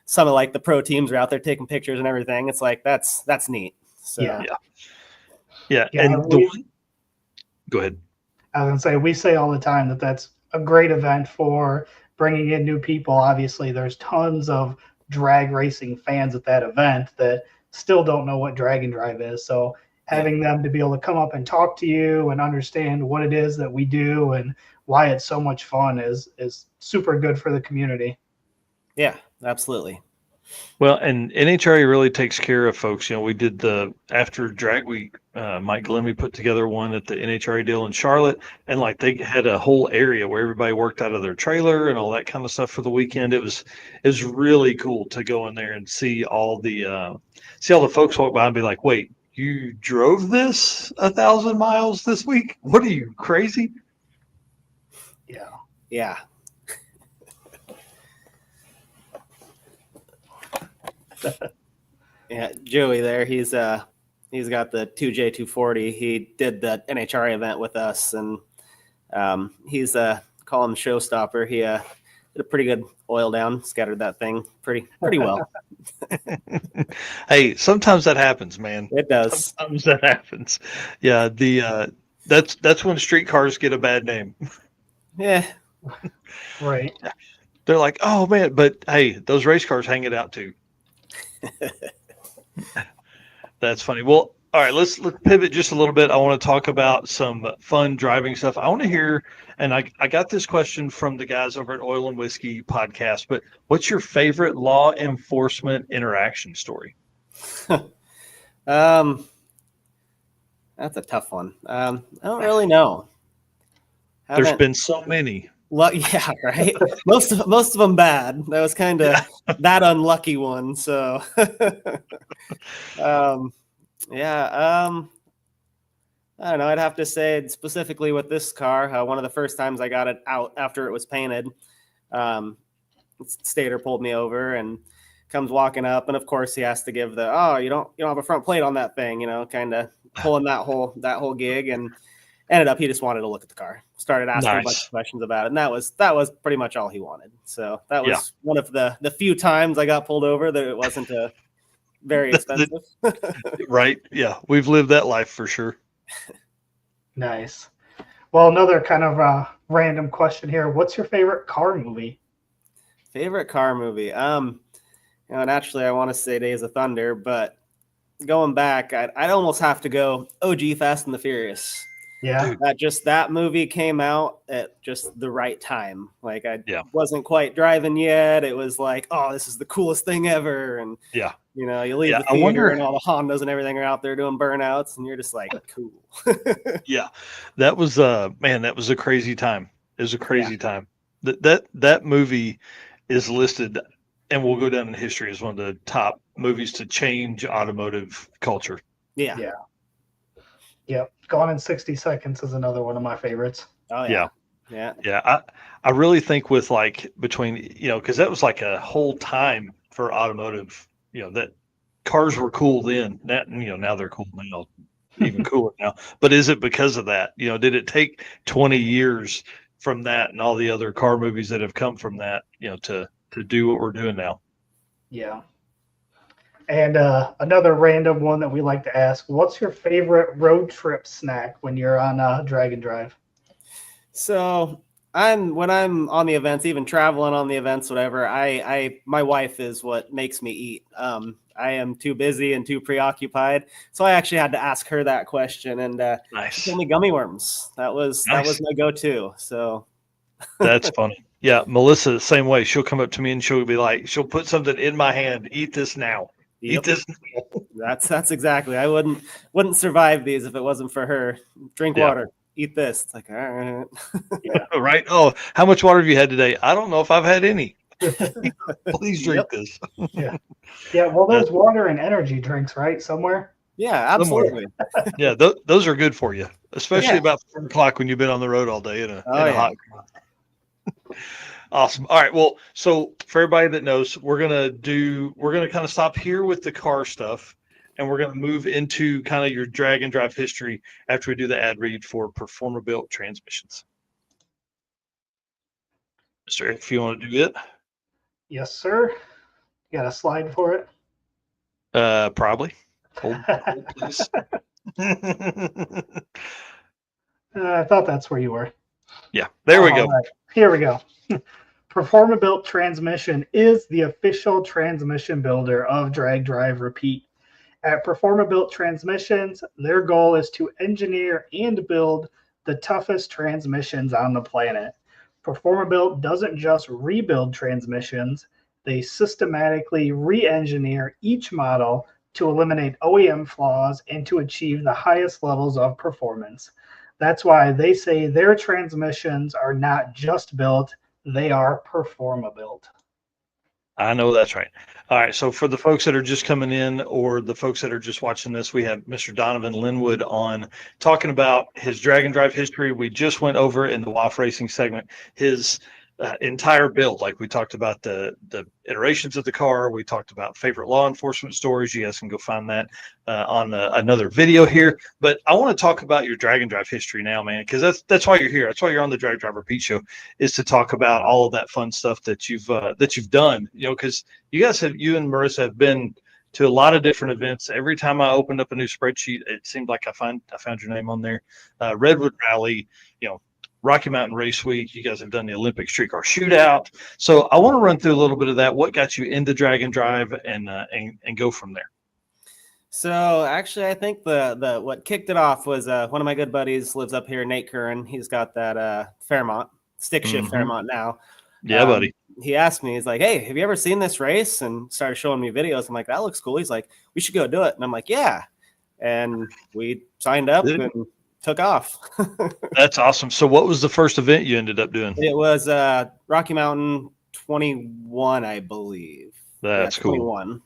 some of like the pro teams are out there taking pictures and everything. It's like, that's neat. So Yeah. And go ahead. I was going to say, we say all the time that that's a great event for bringing in new people. Obviously, there's tons of drag racing fans at that event that still don't know what drag and drive is. So having them to be able to come up and talk to you and understand what it is that we do and why it's so much fun is super good for the community. Yeah, absolutely. Well, and NHRA really takes care of folks. We did after drag week, Mike Glenby put together one at the NHRA deal in Charlotte, and like they had a whole area where everybody worked out of their trailer and all that kind of stuff for the weekend. It was really cool to go in there and see all the folks walk by and be like, "Wait, you drove this 1,000 miles this week? What are you, crazy?" Yeah. Yeah, Joey there, he's got the 2J240. He did the NHRA event with us, and he's call him showstopper. He did a pretty good oil down, scattered that thing pretty well. Hey, sometimes that happens, man. It does. Sometimes that happens. Yeah, that's when street cars get a bad name. Yeah. Right. They're like, oh man, but hey, those race cars hang it out too. That's funny. Well, all right, let's pivot just a little bit. I want to talk about some fun driving stuff. I want to hear, and I got this question from the guys over at Oil and Whiskey podcast, but what's your favorite law enforcement interaction story? That's a tough one. I don't really know. There's been so many. Well, yeah, right. Most of them bad. That was kind of that unlucky one. So, I don't know. I'd have to say specifically with this car, one of the first times I got it out after it was painted, Stater pulled me over and comes walking up, and of course he has to give you don't have a front plate on that thing, kind of pulling that whole gig, and ended up he just wanted to look at the car, started asking a bunch of questions about it, and that was pretty much all he wanted. So that was one of the few times I got pulled over that it wasn't very expensive. Right. Yeah. We've lived that life for sure. Nice. Well, another kind of random question here. What's your favorite car movie? Favorite car movie? Naturally I want to say Days of Thunder, but going back, I'd almost have to go OG Fast and the Furious. Yeah. That movie came out at just the right time. Like I wasn't quite driving yet. It was like, oh, this is the coolest thing ever. And you leave the theater and all the Hondas and everything are out there doing burnouts, and you're just like, cool. Yeah, that was that was a crazy time. It was a crazy time. That movie is listed and will go down in history as one of the top movies to change automotive culture. Yeah. Yep. Gone in 60 Seconds is another one of my favorites. Oh Yeah. yeah. Yeah. I really think with like between, because that was like a whole time for automotive, that cars were cool then. That, now they're cool now, even cooler now. But is it because of that? Did it take 20 years from that and all the other car movies that have come from that, to do what we're doing now? Yeah. And another random one that we like to ask: what's your favorite road trip snack when you're on Drag and Drive? So when I'm on the events, even traveling on the events, whatever, my wife is what makes me eat. I am too busy and too preoccupied, so I actually had to ask her that question, and she Nice. told me gummy worms. That was my go-to. So That's funny. Yeah, Melissa, the same way. She'll come up to me and she'll be like, she'll put something in my hand. Eat this now. Yep. Eat this now. That's exactly. I wouldn't survive these if it wasn't for her. Drink water. Eat this. It's like, all right. Yeah. Right. Oh, how much water have you had today? I don't know if I've had any. Please drink this. Yeah. Yeah. Well, there's water and energy drinks, right? Somewhere. Yeah, absolutely. Yeah, those are good for you, especially about 4 o'clock when you've been on the road all day in a hot. Awesome. All right. Well, so for everybody that knows, we're gonna kind of stop here with the car stuff, and we're gonna move into kind of your drag and drive history after we do the ad read for Performer Built transmissions. Mr. Eric, if you want to do it. Yes, sir. You got a slide for it? Probably. Hold please. I thought that's where you were. Yeah, there we go. Right. Here we go. Performer Built Transmission is the official transmission builder of Drag Drive Repeat. At Performer Built Transmissions, their goal is to engineer and build the toughest transmissions on the planet. Performer Built doesn't just rebuild transmissions, they systematically re-engineer each model to eliminate OEM flaws and to achieve the highest levels of performance. That's why they say their transmissions are not just built, they are Performa built. I know that's right. All right. So for the folks that are just coming in or the folks that are just watching this, we have Mr. Donavan Linwood on talking about his drag and drive history. We just went over in the WAF racing segment his entire build. Like we talked about the iterations of the car. We talked about favorite law enforcement stories. You guys can go find that on another video here. But I want to talk about your drag and drive history now, man, because that's why you're here. That's why you're on the Drag Drive Repeat show, is to talk about all of that fun stuff that you've done. Because you and Marissa have been to a lot of different events. Every time I opened up a new spreadsheet, it seemed like I found your name on there. Redwood Rally, Rocky Mountain Race Week. You guys have done the Olympic Street Car Shootout. So I want to run through a little bit of that. What got you into drag and drive, and go from there. So actually, I think the what kicked it off was one of my good buddies lives up here, Nate Curran. He's got that Fairmont stick shift Fairmont now. Yeah, buddy. He asked me, he's like, "Hey, have you ever seen this race?" And started showing me videos. I'm like, "That looks cool." He's like, "We should go do it." And I'm like, "Yeah." And we signed up and took off. That's awesome. So what was the first event you ended up doing? It was Rocky Mountain 21, I believe. That's cool. 21.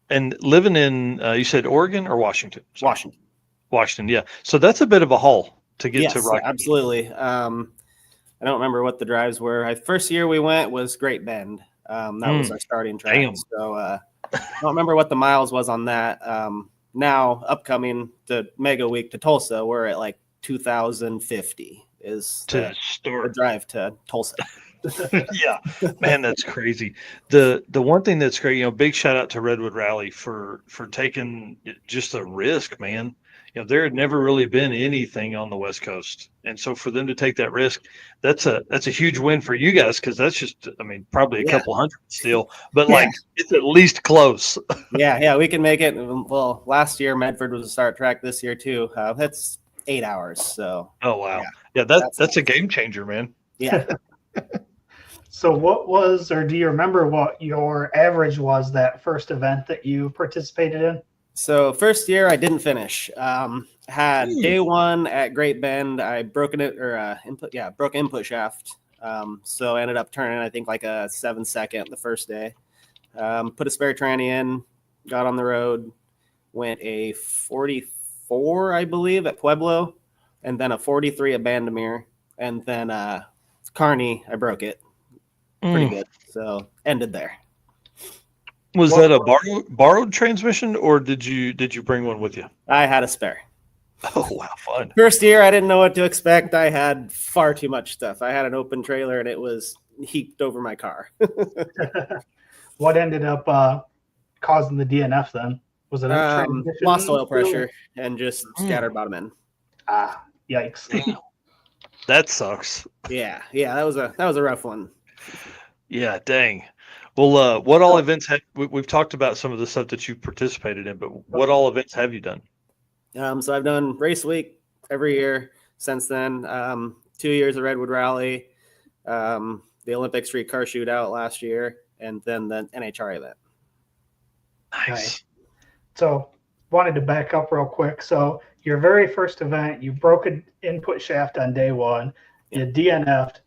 And living in, you said Oregon or Washington? Sorry. Washington, yeah. So that's a bit of a haul to get to Rocky. Absolutely. I don't remember what the drives were. First year we went was Great Bend. That was our starting track. Damn. So I don't remember what the miles was on that. Now upcoming to Mega Week to Tulsa, we're at like 2,050 is the drive to Tulsa. Yeah, man, that's crazy. The one thing that's great, big shout out to Redwood Rally for taking just a risk, man. There had never really been anything on the West Coast, and so for them to take that risk, that's a huge win for you guys, because that's just, probably a couple hundred still, but like it's at least close. Yeah, we can make it. Well, last year Medford was a start track. This year too. That's 8 hours. So. Oh wow, yeah, that's a game changer, man. Yeah. So what was, or do you remember what your average was that first event that you participated in? So first year I didn't finish. Had day one at Great Bend. I broke input shaft. So I ended up turning, I think, like a 7-second the first day. Put a spare tranny in, got on the road, went a 43 44, I believe, at Pueblo, and then a 43 at Bandamere, and then Kearney, I broke it pretty good. So ended there. Was that a borrowed transmission, or did you bring one with you? I had a spare. Oh wow, fun! First year, I didn't know what to expect. I had far too much stuff. I had an open trailer, and it was heaped over my car. What ended up causing the DNF then? Was it a transmission? Lost oil pressure and just scattered bottom end. Ah, yikes! Damn. That sucks. Yeah, that was a rough one. Yeah, dang. Well, what all events have we've talked about some of the stuff that you've participated in, but what all events have you done? So I've done race week every year since then. 2 years of Redwood Rally, the Olympic Street Car Shootout last year, and then the NHRA event. Nice. So wanted to back up real quick. So your very first event, you broke an input shaft on day one, you DNF'd.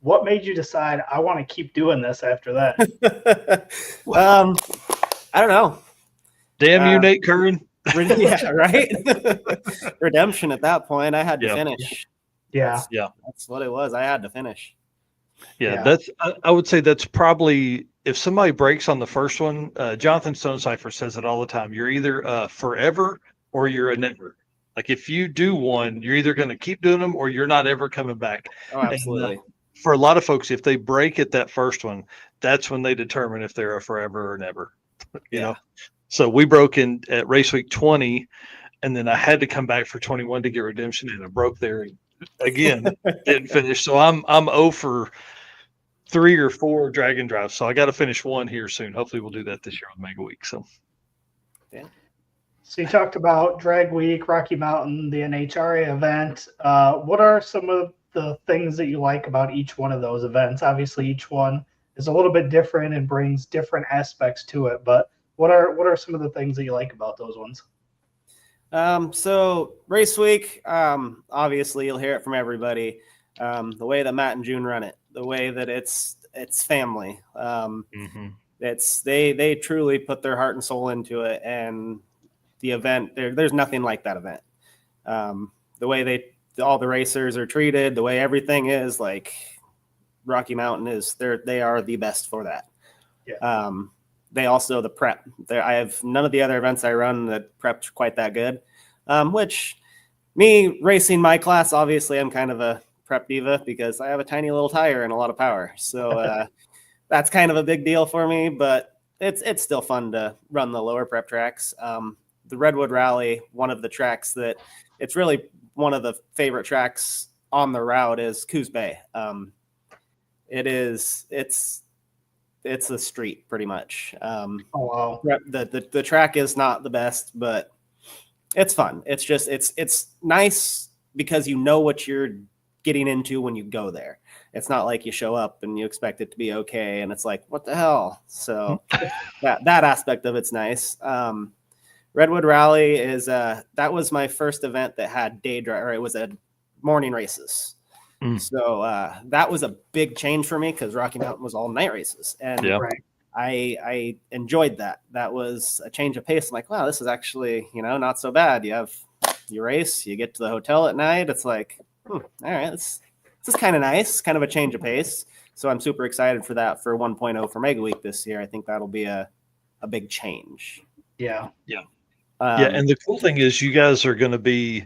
What made you decide I want to keep doing this after that? I don't know. Damn you, Nate Curran. Yeah, right. Redemption at that point. I had to finish. Yeah. That's what it was. I had to finish. Yeah, that's. I would say that's probably if somebody breaks on the first one. Jonathan Stonecipher says it all the time. You're either forever or you're a never. Like if you do one, you're either going to keep doing them or you're not ever coming back. Oh, absolutely. And, for a lot of folks, if they break at that first one, that's when they determine if they're a forever or never. You know. So we broke in at race week 20, and then I had to come back for 21 to get redemption, and I broke there again, didn't finish. So I'm 0 for 3 or 4 drag and drives. So I got to finish one here soon. Hopefully we'll do that this year with Mega Week. So you talked about drag week, Rocky Mountain, the NHRA event. What are some of the things that you like about each one of those events? Obviously, each one is a little bit different and brings different aspects to it, but what are some of the things that you like about those ones? So race week, obviously you'll hear it from everybody. The way that Matt and June run it, the way that it's family. It's they truly put their heart and soul into it, and the event there's nothing like that event. The way all the racers are treated, the way everything is, like Rocky Mountain is, they are the best for that. Yeah. They also, the prep there, I have none of the other events I run that prepped quite that good. Which me racing my class, obviously I'm kind of a prep diva because I have a tiny little tire and a lot of power. So that's kind of a big deal for me, but it's still fun to run the lower prep tracks. The Redwood Rally, one of the tracks that it's really one of the favorite tracks on the route is Coos Bay. It's a street pretty much. Oh wow. The track is not the best, but it's fun. It's just it's nice because you know what you're getting into when you go there. It's not like you show up and you expect it to be okay and it's like, what the hell? So that aspect of it's nice. Redwood Rally is that was my first event that had day drive, or it was a morning races. So that was a big change for me because Rocky Mountain was all night races, and I enjoyed that. That was a change of pace. I'm like, wow, this is actually not so bad. You race, you get to the hotel at night. It's like, all right, this is kind of nice, kind of a change of pace. So I'm super excited for that for 1.0 for Mega Week this year. I think that'll be a big change. Yeah. And the cool thing is you guys are going to be,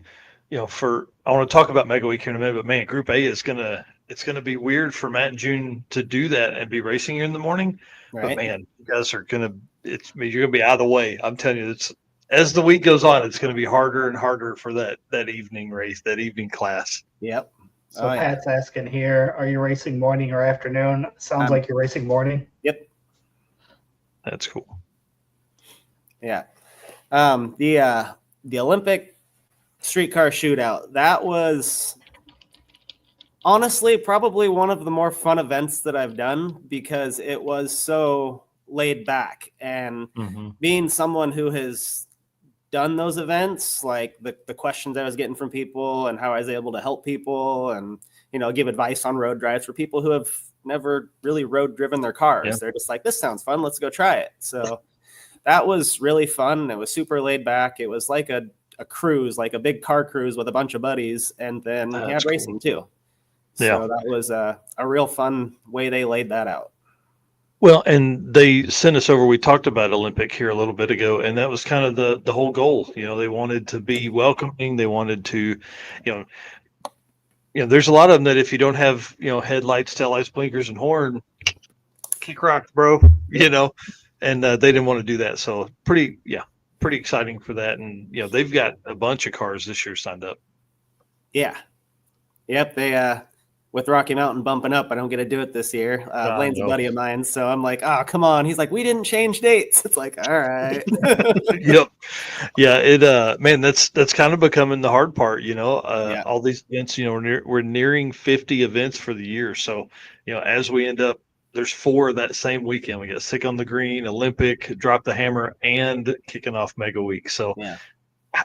I want to talk about Mega Week here in a minute, but man, Group A is it's going to be weird for Matt and June to do that and be racing here in the morning. Right. But man, you guys are you're going to be out of the way. I'm telling you, as the week goes on, it's going to be harder and harder for that evening race, that evening class. Yep. So Pat's asking here, are you racing morning or afternoon? Sounds like you're racing morning. Yep. That's cool. Yeah. The Olympic streetcar shootout, that was honestly probably one of the more fun events that I've done because it was so laid back, and being someone who has done those events, like the questions I was getting from people and how I was able to help people and give advice on road drives for people who have never really road driven their cars. They're just like, this sounds fun, let's go try it. So that was really fun. It was super laid back. It was like a a cruise, like a big car cruise with a bunch of buddies, and then we had racing too. Yeah. So that was a real fun way they laid that out. Well, and they sent us over. We talked about Olympic here a little bit ago, and that was kind of the whole goal. They wanted to be welcoming. They wanted to, there's a lot of them that if you don't have, headlights, taillights, blinkers, and horn, kick rocks, bro. And they didn't want to do that. So pretty exciting for that. And they've got a bunch of cars this year signed up. Yeah. Yep. They with Rocky Mountain bumping up, I don't get to do it this year. Blaine's a buddy of mine, so I'm like, oh, come on. He's like, we didn't change dates. It's like, all right. Yep. Yeah. It man, that's kind of becoming the hard part. All these events. We're nearing 50 events for the year. So as we end up, there's 4 that same weekend. We got Sick on the Green, Olympic, Drop the Hammer, and kicking off Mega Week. So yeah.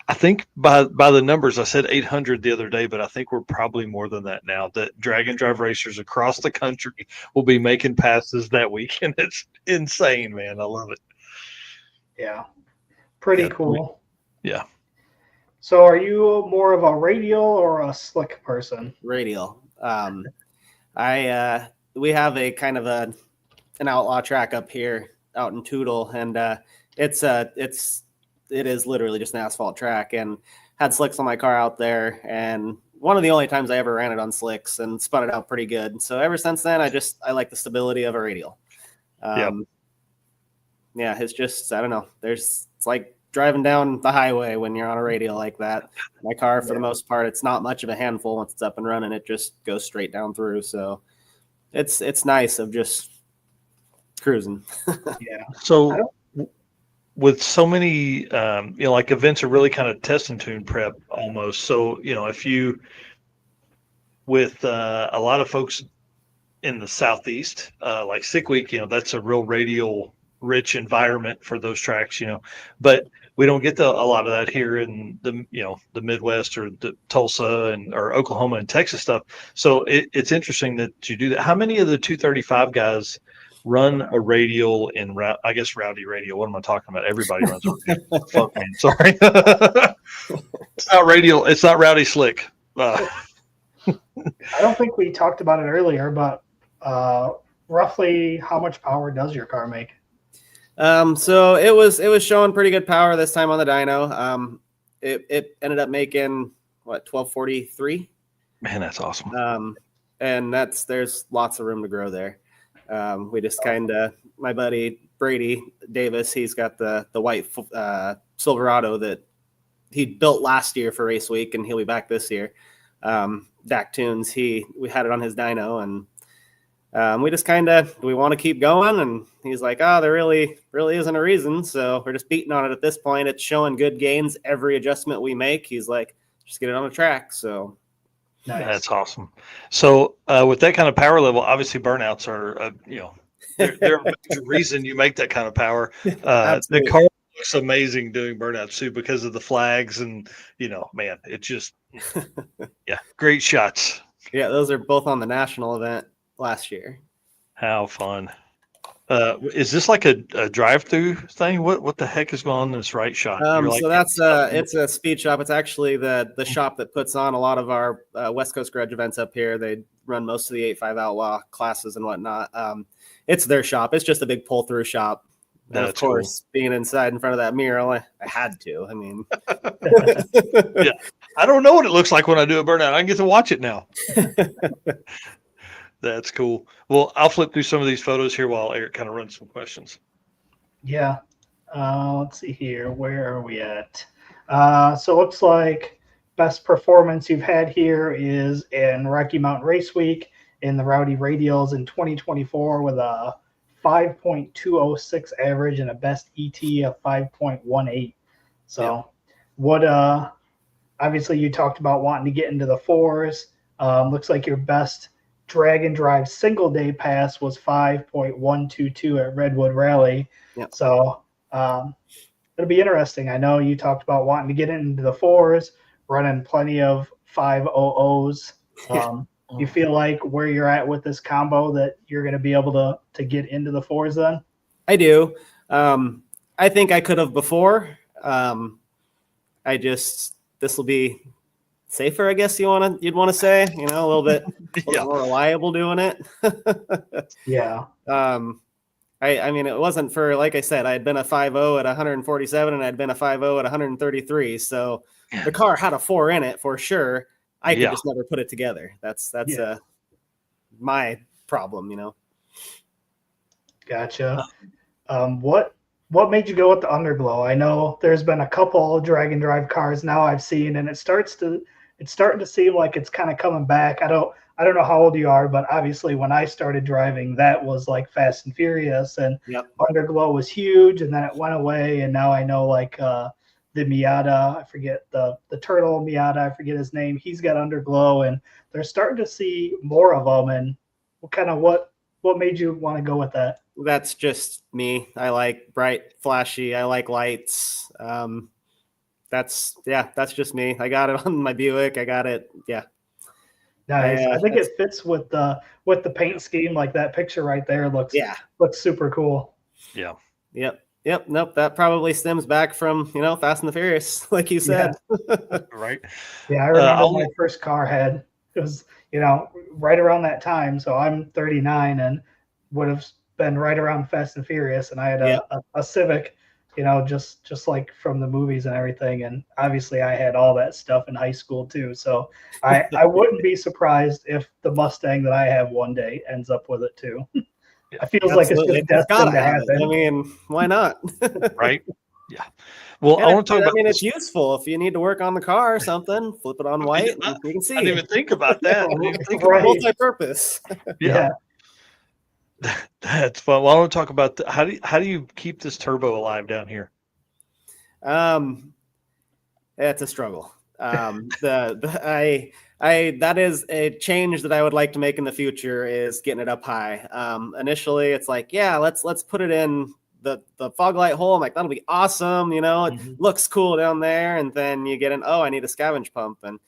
I think by the numbers, I said 800 the other day, but I think we're probably more than that now. That drag and drive racers across the country will be making passes that weekend. It's insane, man. I love it. Yeah, pretty cool. Yeah. So, are you more of a radial or a slick person? Radial. We have a kind of an outlaw track up here out in Tootle, and it is literally just an asphalt track, and had slicks on my car out there, and one of the only times I ever ran it on slicks and spun it out pretty good. So ever since then, I like the stability of a radial. Yeah, it's just, I don't know. It's like driving down the highway when you're on a radial like that. My car, for the most part, it's not much of a handful. Once it's up and running, it just goes straight down through. So it's nice of just cruising. Yeah. So with so many, like events are really kind of test and tune prep almost. So, if you, with a lot of folks in the Southeast, like Sick Week, that's a real radial rich environment for those tracks, but we don't get a lot of that here in the, the Midwest or the Tulsa or Oklahoma and Texas stuff. So it's interesting that you do that. How many of the 235 guys run a radial in, I guess, Rowdy Radial? What am I talking about? Everybody runs a radial. Fuck, man. Sorry. It's not radial. It's not Rowdy Slick. I don't think we talked about it earlier, but roughly how much power does your car make? So it was showing pretty good power this time on the dyno. It ended up making 1243. Man, that's awesome. And there's lots of room to grow there. We just my buddy Brady Davis, he's got the white Silverado that he built last year for race week, and he'll be back this year. Dak Tunes, we had it on his dyno, and we just we want to keep going, and he's like, there really isn't a reason, so we're just beating on it at this point. It's showing good gains every adjustment we make. He's like, just get it on the track. So nice. That's awesome. So with that kind of power level, obviously burnouts are they're a major reason you make that kind of power. The car looks amazing doing burnouts too because of the flags, and man, it just great shots. Yeah, those are both on the national event last year. How fun. Is this like a drive-through thing? What the heck is going on in this right shot? So that's it's a speed shop. It's actually the shop that puts on a lot of our West Coast Garage events up here. They run most of the 8.5 Outlaw classes and whatnot. It's their shop. It's just a big pull-through shop. And of course, being inside in front of that mirror, I had to. I mean, yeah, I don't know what it looks like when I do a burnout. I can get to watch it now. That's cool. Well, I'll flip through some of these photos here while Eric kind of runs some questions. Yeah. Let's see here. Where are we at? So it looks like best performance you've had here is in Rocky Mountain Race Week in the Rowdy Radials in 2024 with a 5.206 average and a best ET of 5.18. So what obviously you talked about wanting to get into the fours. Looks like your best drag and drive single day pass was 5.122 at Redwood Rally. Yep. So it'll be interesting. I know you talked about wanting to get into the fours, running plenty of 500s. You feel like where you're at with this combo that you're going to be able to get into the fours then? I do. I think I could have before. this will be safer, I guess you'd want to say, a little bit more reliable doing it. Yeah. I mean, it wasn't for, like I said, I had been a 5.0 at 147 and I'd been a 5.0 at 133. So the car had a 4 in it for sure. I could just never put it together. That's my problem, Gotcha. What made you go with the underglow? I know there's been a couple drag and drive cars now I've seen, and it's starting to seem like it's kind of coming back. I don't know how old you are, but obviously when I started driving, that was like Fast and Furious, and underglow was huge, and then it went away, and now I know like the Miata, I forget the turtle Miata, I forget his name. He's got underglow, and they're starting to see more of them. And what made you want to go with that? That's just me. I like bright, flashy. I like lights. That's just me. I got it on my Buick. I got it. Yeah. Nice. I think it fits with the paint scheme. Like that picture right there looks super cool. Yeah. Yep. Nope. That probably stems back from, Fast and the Furious, like you said. Yeah. Right. Yeah. I remember my first car it was, right around that time. So I'm 39 and would have been right around Fast and Furious. And I had a Civic, just like from the movies and everything. And obviously I had all that stuff in high school too. So I wouldn't be surprised if the Mustang that I have one day ends up with it too. I feels like it's just destined to happen. I mean, why not? Right. Yeah. Well, I want to talk about. I mean, it's useful if you need to work on the car or something. Flip it on white, and you can see. I didn't even think about that. Multi-purpose. Yeah. That's fun. Well, I want to talk about how do you keep this turbo alive down here? It's a struggle. That is a change that I would like to make in the future is getting it up high. Initially, it's like, let's put it in the fog light hole. I'm like, that'll be awesome. It looks cool down there. And then you get I need a scavenge pump, and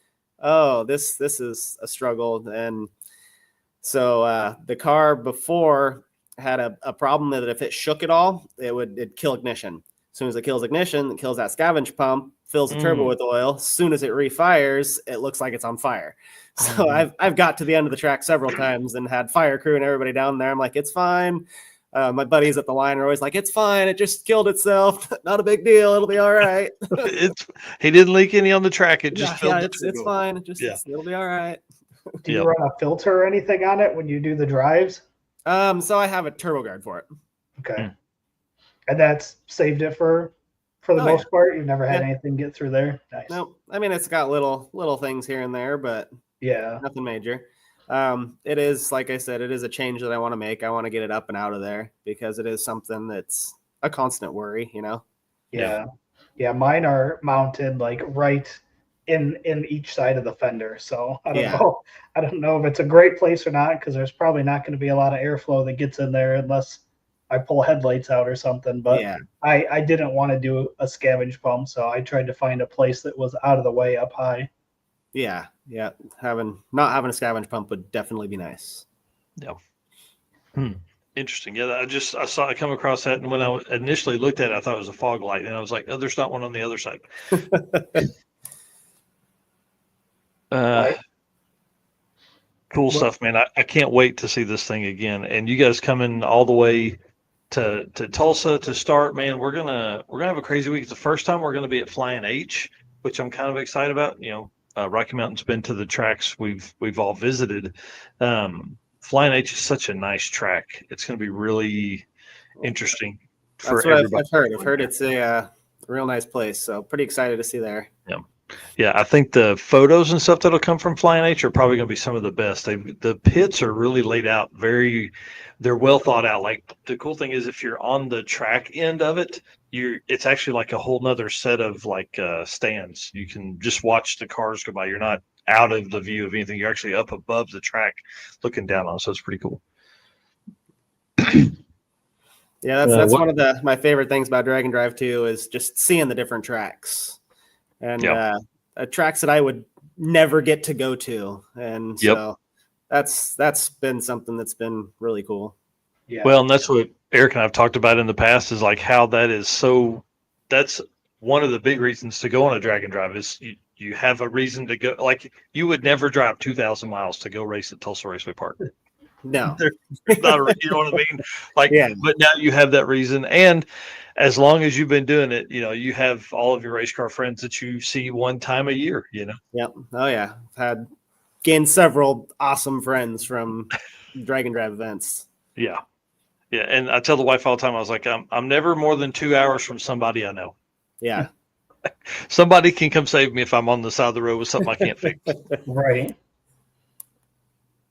this is a struggle. And so the car before had a problem that if it shook at all, it'd kill ignition. As soon as it kills ignition, it kills that scavenge pump, fills the turbo with oil. As soon as it refires, it looks like it's on fire. So I've got to the end of the track several times and had fire crew and everybody down there. I'm like, it's fine. My buddies at the line are always like, it's fine. It just killed itself. Not a big deal. It'll be all right. He didn't leak any on the track. It just filled it's fine. It'll be all right. Do you run a filter or anything on it when you do the drives? So I have a turbo guard for it. Okay. And that's saved it for the most part. You've never had anything get through there. Nice. No, I mean it's got little things here and there, but nothing major. It is, like I said, it is a change that I want to make. I want to get it up and out of there because it is something that's a constant worry, Yeah. Mine are mounted like right in each side of the fender. So I don't know. I don't know if it's a great place or not, because there's probably not going to be a lot of airflow that gets in there unless I pull headlights out or something. But I didn't want to do a scavenge pump, so I tried to find a place that was out of the way up high. Yeah. Not having a scavenge pump would definitely be nice. Yeah. Interesting. Yeah, I come across that, and when I initially looked at it, I thought it was a fog light, and I was like, "Oh, there's not one on the other side." Cool stuff, man. I can't wait to see this thing again. And you guys coming all the way to Tulsa to start, man. We're gonna have a crazy week. It's the first time we're gonna be at Flying H, which I'm kind of excited about. Rocky Mountain's been to the tracks we've all visited. Flying H is such a nice track. It's going to be really interesting for everybody. I've heard it's a real nice place. So pretty excited to see there. Yeah. I think the photos and stuff that'll come from Flying H are probably going to be some of the best. The pits are really laid out. They're well thought out. Like the cool thing is if you're on the track end of it, it's actually like a whole nother set of like stands. You can just watch the cars go by. You're not out of the view of anything. You're actually up above the track looking down on it. So it's pretty cool. Yeah, that's one of my favorite things about Drag and Drive too, is just seeing the different tracks and tracks that I would never get to go to. And so that's been something that's been really cool. Yeah. Well, and that's what Eric and I've talked about in the past, is like how that is that's one of the big reasons to go on a drag and drive is you have a reason to go. Like, you would never drive 2,000 miles to go race at Tulsa Raceway Park. No, There's not a, you know what I mean? Like, Yeah. but now you have that reason. And as long as you've been doing it, you have all of your race car friends that you see one time a year, Yep. Oh yeah. I've gained several awesome friends from drag and drive events. Yeah. Yeah. And I tell the wife all the time, I was like, I'm never more than 2 hours from somebody I know. Yeah. Somebody can come save me if I'm on the side of the road with something I can't fix. Right.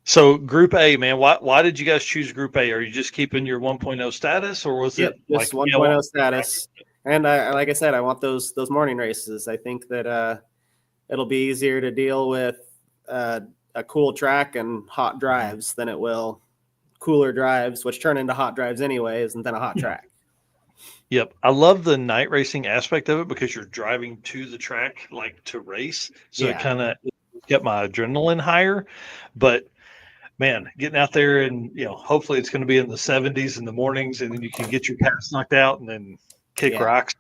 So Group A, man, why did you guys choose Group A? Are you just keeping your 1.0 status, or was it just like 1.0 status? And like I said, I want those morning races. I think that it'll be easier to deal with a cool track and hot drives than it will cooler drives, which turn into hot drives anyways, and then a hot track. Yep. I love the night racing aspect of it because you're driving to the track like to race. So it kind of kept my adrenaline higher. But man, getting out there and, hopefully it's going to be in the 70s in the mornings, and then you can get your pass knocked out and then kick rocks.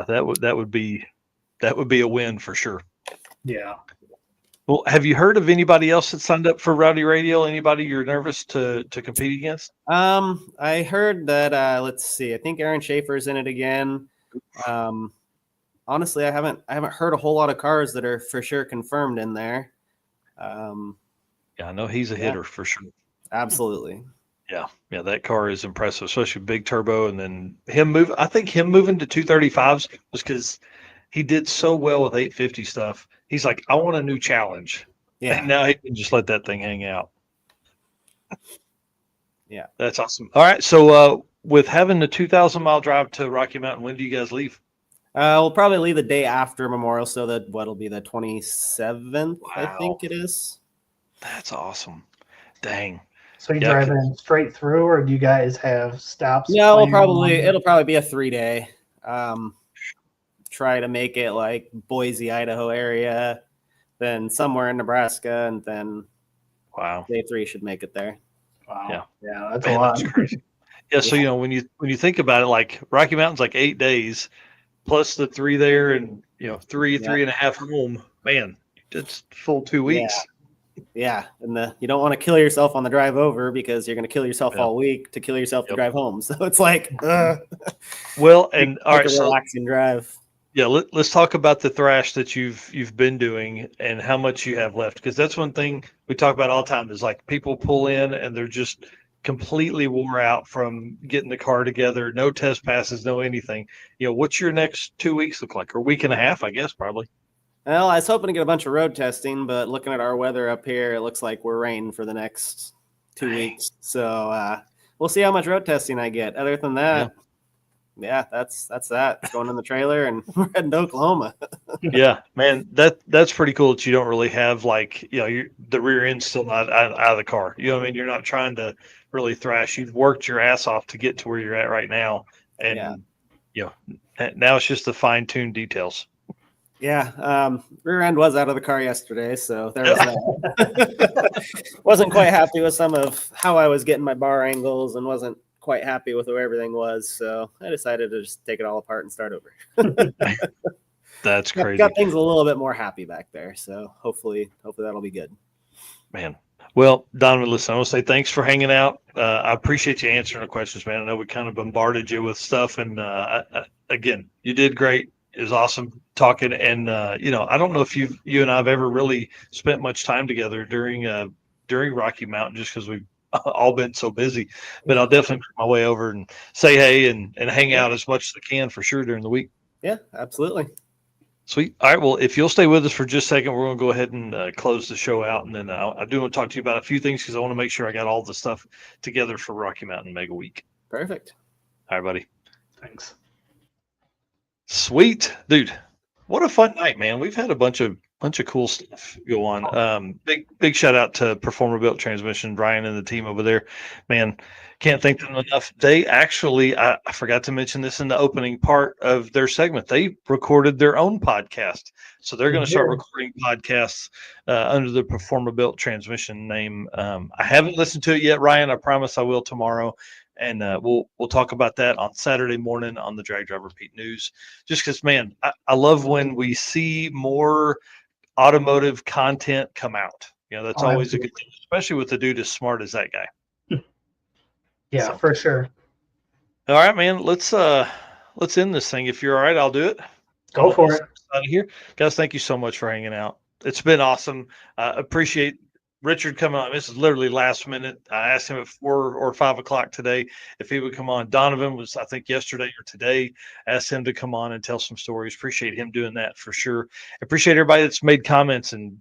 That would be a win for sure. Yeah. Well, have you heard of anybody else that signed up for Rowdy Radial? Anybody you're nervous to compete against? I heard that. Let's see. I think Aaron Schaefer's in it again. Honestly, I haven't heard a whole lot of cars that are for sure confirmed in there. Yeah, I know he's a hitter for sure. Absolutely. Yeah, that car is impressive, especially big turbo, and then I think him moving to 235s was because he did so well with 850 stuff. He's like, I want a new challenge. Yeah. And now he can just let that thing hang out. Yeah. That's awesome. All right. So with having the 2,000-mile drive to Rocky Mountain, when do you guys leave? We'll probably leave the day after Memorial, so that what'll be the 27th, I think it is. That's awesome. Dang. So you drive in straight through, or do you guys have stops? No, it'll probably be a 3-day. Try to make it like Boise, Idaho area, then somewhere in Nebraska, and then day 3 should make it there. Wow. Yeah, that's a lot. That's crazy. Yeah, so when you think about it, like Rocky Mountain's like 8 days plus the 3 there, and 3.5 home. Man, it's full 2 weeks. Yeah, and you don't want to kill yourself on the drive over because you're going to kill yourself all week to kill yourself to drive home. So it's like, well, and all right, so relaxing drive. Yeah, let's talk about the thrash that you've been doing and how much you have left, because that's one thing we talk about all the time is like people pull in and they're just completely wore out from getting the car together, no test passes, no anything. What's your next 2 weeks look like, or week and a half, I guess, probably? Well, I was hoping to get a bunch of road testing, but looking at our weather up here, it looks like we're rain for the next 2 weeks. So we'll see how much road testing I get. Other than that, that's that. Going in the trailer and we're heading to Oklahoma. Yeah, man, that's pretty cool that you don't really have like, the rear end's still not out of the car. You know what I mean? You're not trying to really thrash. You've worked your ass off to get to where you're at right now. And, now it's just the fine-tuned details. Yeah, rear end was out of the car yesterday, so there was that. Wasn't quite happy with some of how I was getting my bar angles and wasn't quite happy with where everything was, so I decided to just take it all apart and start over. That's crazy. Got things a little bit more happy back there, so hopefully that'll be good. Man. Well, Donovan, listen, I want to say thanks for hanging out. I appreciate you answering the questions, man. I know we kind of bombarded you with stuff, and again, you did great. It was awesome talking, and I don't know if you and I have ever really spent much time together during Rocky Mountain, just because we've all been so busy. But I'll definitely make my way over and say hey and hang out as much as I can for sure during the week. Yeah, absolutely. Sweet. All right. Well, if you'll stay with us for just a second, we're going to go ahead and close the show out, and then I do want to talk to you about a few things because I want to make sure I got all the stuff together for Rocky Mountain Mega Week. Perfect. All right, buddy. Thanks. Sweet, dude. What a fun night, man. We've had a bunch of cool stuff go on. Big shout out to Performer Built Transmission, Brian and the team over there. Man, can't thank them enough. They actually, I forgot to mention this in the opening part of their segment, they recorded their own podcast. So they're going to start recording podcasts under the Performer Built Transmission name. I haven't listened to it yet, Ryan. I promise I will tomorrow. And we'll talk about that on Saturday morning on the Drag Driver Pete News. Just because, man, I love when we see more automotive content come out. That's always a good thing, especially with a dude as smart as that guy. Yeah, so, for sure. All right, man. Let's end this thing. If you're all right, I'll do it. Go for it. Out of here, guys. Thank you so much for hanging out. It's been awesome. Appreciate Richard coming on. This is literally last minute. I asked him at 4 or 5 o'clock today if he would come on. Donovan was, I think, yesterday or today. Asked him to come on and tell some stories. Appreciate him doing that for sure. Appreciate everybody that's made comments and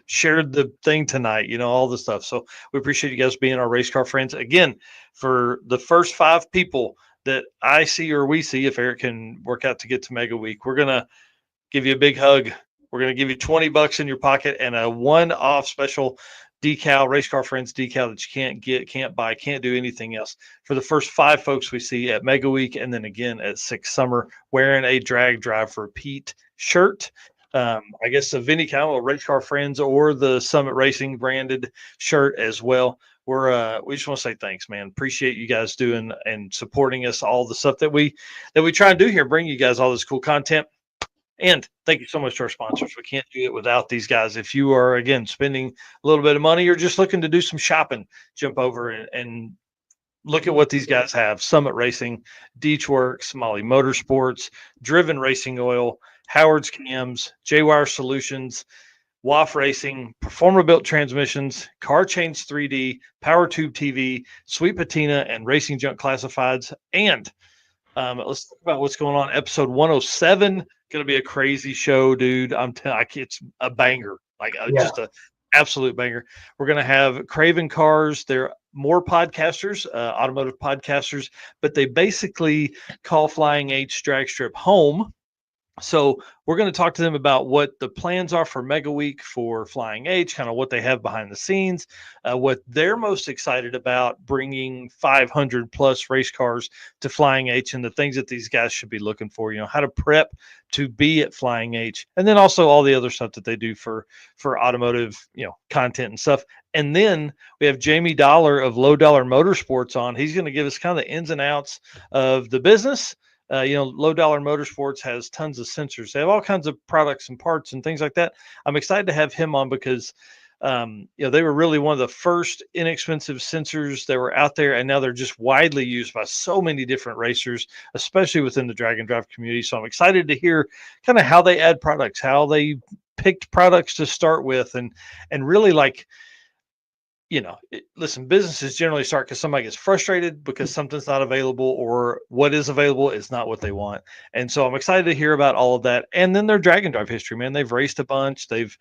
shared the thing tonight, all the stuff. So we appreciate you guys being our race car friends. Again, for the first 5 people that I see or we see, if Eric can work out to get to Mega Week, we're going to give you a big hug. We're going to give you $20 in your pocket and a one-off special decal, Race Car Friends decal that you can't get, can't buy, can't do anything else. For the first 5 folks we see at Mega Week and then again at 6 Summer wearing a Drag Drive for Pete shirt. I guess of any kind of Race Car Friends or the Summit Racing branded shirt as well. We just want to say thanks, man. Appreciate you guys doing and supporting us, all the stuff that we try and do here, bring you guys all this cool content. And thank you so much to our sponsors. We can't do it without these guys. If you are, again, spending a little bit of money or just looking to do some shopping, jump over and look at what these guys have. Summit Racing, Deechworks, Molly Motorsports, Driven Racing Oil, Howard's Cams, J-Wire Solutions, WAF Racing, Performer Built Transmissions, Car Chains 3D, Power Tube TV, Sweet Patina, and Racing Junk Classifieds. And let's talk about what's going on. Episode 107, going to be a crazy show, dude. I'm telling you, it's a banger, just an absolute banger. We're going to have Craven Cars. They're more podcasters, automotive podcasters, but they basically call Flying H Drag Strip home. So we're going to talk to them about what the plans are for Mega Week for Flying H, kind of what they have behind the scenes, what they're most excited about bringing 500 plus race cars to Flying H, and the things that these guys should be looking for, how to prep to be at Flying H, and then also all the other stuff that they do for automotive, content and stuff. And then we have Jamie Dollar of Low Dollar Motorsports on. He's going to give us kind of the ins and outs of the business. Low Dollar Motorsports has tons of sensors. They have all kinds of products and parts and things like that. I'm excited to have him on because, they were really one of the first inexpensive sensors that were out there, and now they're just widely used by so many different racers, especially within the drag and drive community. So I'm excited to hear kind of how they add products, how they picked products to start with, and really listen, businesses generally start because somebody gets frustrated because something's not available or what is available is not what they want. And so I'm excited to hear about all of that. And then their drag and drive history, man. They've raced a bunch. They've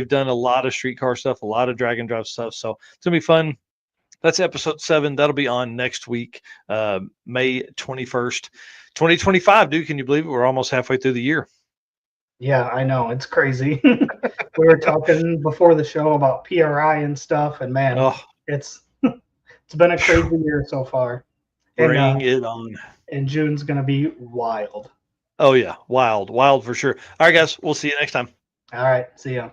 done a lot of streetcar stuff, a lot of drag and drive stuff. So it's gonna be fun. That's episode 7. That'll be on next week, May 21st, 2025. Dude, can you believe it? We're almost halfway through the year. Yeah, I know. It's crazy. We were talking before the show about PRI and stuff, and man, it's been a crazy year so far. Bring it on. And June's going to be wild. Oh, yeah. Wild for sure. All right, guys. We'll see you next time. All right. See ya.